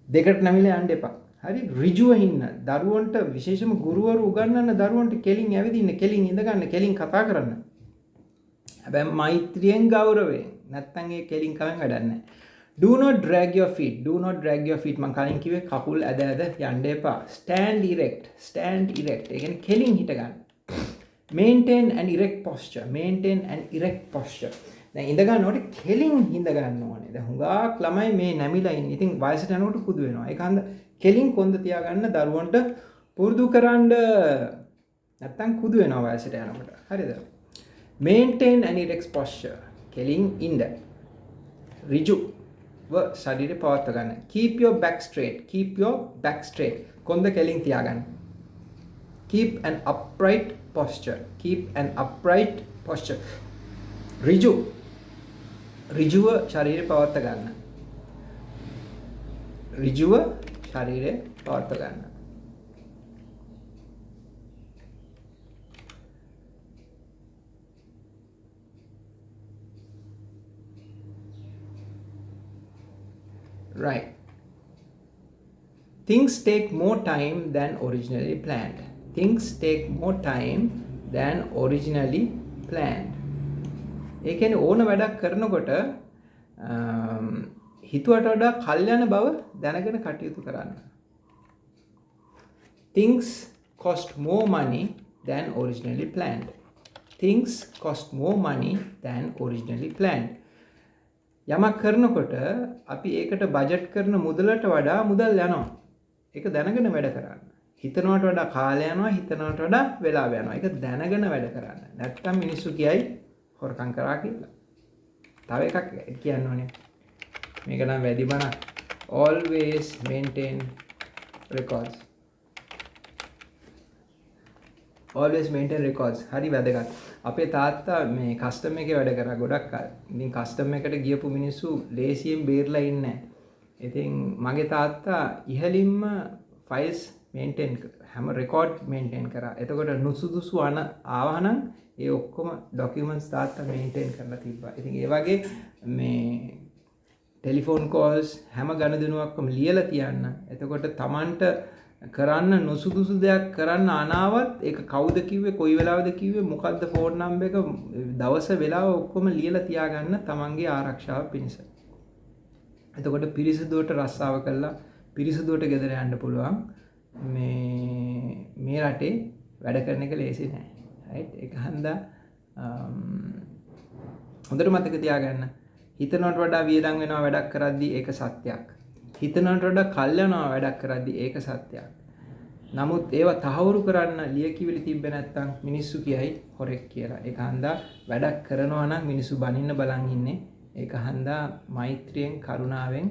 දෙකට නැමිලා යන්න එපා. හරි ඍජුව ඉන්න. දරුවන්ට විශේෂම ගුරුවරු උගන්වන්න දරුවන්ට කෙලින් ඇවිදින්න, කෙලින් ඉඳ ගන්න, කෙලින් කතා කරන්න. හැබැයි මෛත්‍රියෙන් ගෞරවයෙන්. නැත්තම් ඒ කෙලින් කවෙන් වැඩක් නැහැ. do not drag your feet. do not drag your feet. මම කලින් කිව්වේ කකුල් ඇද යන්න එපා. stand erect. ඒ කියන්නේ කෙලින් හිට ගන්න. maintain an erect posture. දැන් ඉඳ ගන්නකොට කෙලින් ඉඳ ගන්න ඕනේ. දැන් හුඟක් ළමයි මේ නැමිලා ඉන්නේ. ඉතින් වයසට යනකොට කුදු වෙනවා. ඒක හන්ද කෙලින් කොන්ද තියාගන්න දරුවන්ට පුරුදු කරන්න. නැත්තම් කුදු වෙනවා වයසට යනකොට. හරිද? maintain an erect posture. කෙලින් ඉඳ. ඍජුව ශරීරය පවත්වා ගන්න. keep your back straight. කොන්ද කෙලින් තියාගන්න. keep an upright posture. ඍජුව ශරීරය පවත්වා ගන්න. Right. Things take more time than originally planned. Things take more time than originally planned. ඒ කියන්නේ ඕන වැඩක් කරනකොට හිතුවට වඩා කල් යන බව දැනගෙන කටයුතු කරන්න. Things cost more money than originally planned. Things cost more money than originally planned. යමක් කරනකොට අපි ඒකට බජට් කරන මුදලට වඩා මුදල් යනවා. ඒක දැනගෙන වැඩ කරන්න. හිතනවට වඩා කාලය යනවා, හිතනවට වඩා වෙලාව යනවා. ඒක දැනගෙන වැඩ කරන්න. නැත්තම් මිනිස්සු කියයි හොරකම් කරා කියලා. තව එකක් කියන්න ඕනේ. මේක නම් වැඩි බණක්. Always maintain records. Always maintain records. හරි වැදගත්. අපේ තාත්තා මේ කස්ටම් එකේ වැඩ කරා ගොඩක් කල්. ඉතින් කස්ටම් එකට ගියපු මිනිස්සු ලේසියෙන් බේරලා ඉන්නේ නැහැ. ඉතින් මගේ තාත්තා ඉහළින්ම ෆයිල්ස් මේන්ටේන් හැම රෙකෝඩ් මේන්ටේන් කරා. එතකොට නුසුදුසු ආවහනම් ඒ ඔක්කොම ඩොකියුමන්ට්ස් තාත්තා මේන්ටේන් කරලා තිබ්බා. ඉතින් ඒ වගේ මේ ටෙලිෆෝන් කෝල්ස් හැම ගණදෙනුවක්ම ලියලා තියන්න. එතකොට Tamanට කරන්න නුසුදුසු දෙයක් කරන්න අනාවත් ඒක කවුද කිව්වේ, කොයි වෙලාවද කිව්වේ, මොකද්ද ෆෝන් නම්බර් එක, දවස වෙලාව ඔක්කොම ලියලා තියාගන්න තමන්ගේ ආරක්ෂාව පිණිස. එතකොට පිරිසිදුවට රස්සාව කළා පිරිසිදුවට ගෙදර යන්න පුළුවන්. මේ රටේ වැඩ කරන එක ලේසි නෑ. රයිට්? ඒක හන්දා හොඳට මතක තියාගන්න. හිතනවට වඩා වියදම් වෙනවා වැඩක් කරද්දී ඒක සත්‍යයක්. හිතනවට වඩා කල් යනවා වැඩක් කරද්දී ඒක සත්‍යයක්. නමුත් ඒවා තහවුරු කරන්න ලියකියවිලි තිබ්බේ නැත්නම් මිනිස්සු කියයි හොරෙක් කියලා. ඒක හන්දා වැඩක් කරනවා නම් මිනිස්සු බනින්න බලන් ඉන්නේ. ඒක හන්දා මෛත්‍රියෙන් කරුණාවෙන්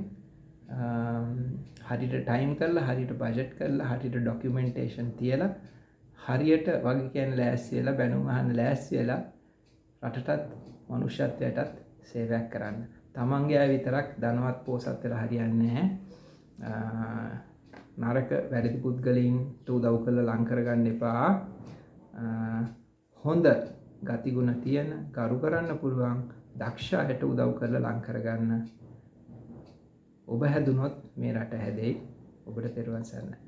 හරියට ටයිම් කරලා, හරියට බජට් කරලා, හරියට ඩොකියුමන්ටේෂන් තියලා, හරියට වගේ කියන ලෑස්ති වෙලා, බැනුම් අහන්න ලෑස්ති වෙලා රටටත් මනුෂ්‍යත්වයටත් සේවයක් කරන්න. තමන්ගේ අය විතරක් ධනවත් පෝසත් වෙලා හරියන්නේ නැහැ. නරක වැරදි පුද්ගලයින්ට උදව් කරලා ලං කරගන්න එපා. හොඳ ගතිගුණ තියෙන, කරු කරන්න පුළුවන් දක්ෂ අයට උදව් කරලා ලං කරගන්න. ඔබ හැදුනොත් මේ රට හැදෙයි. ඔබට තෙරුවන් සරණයි.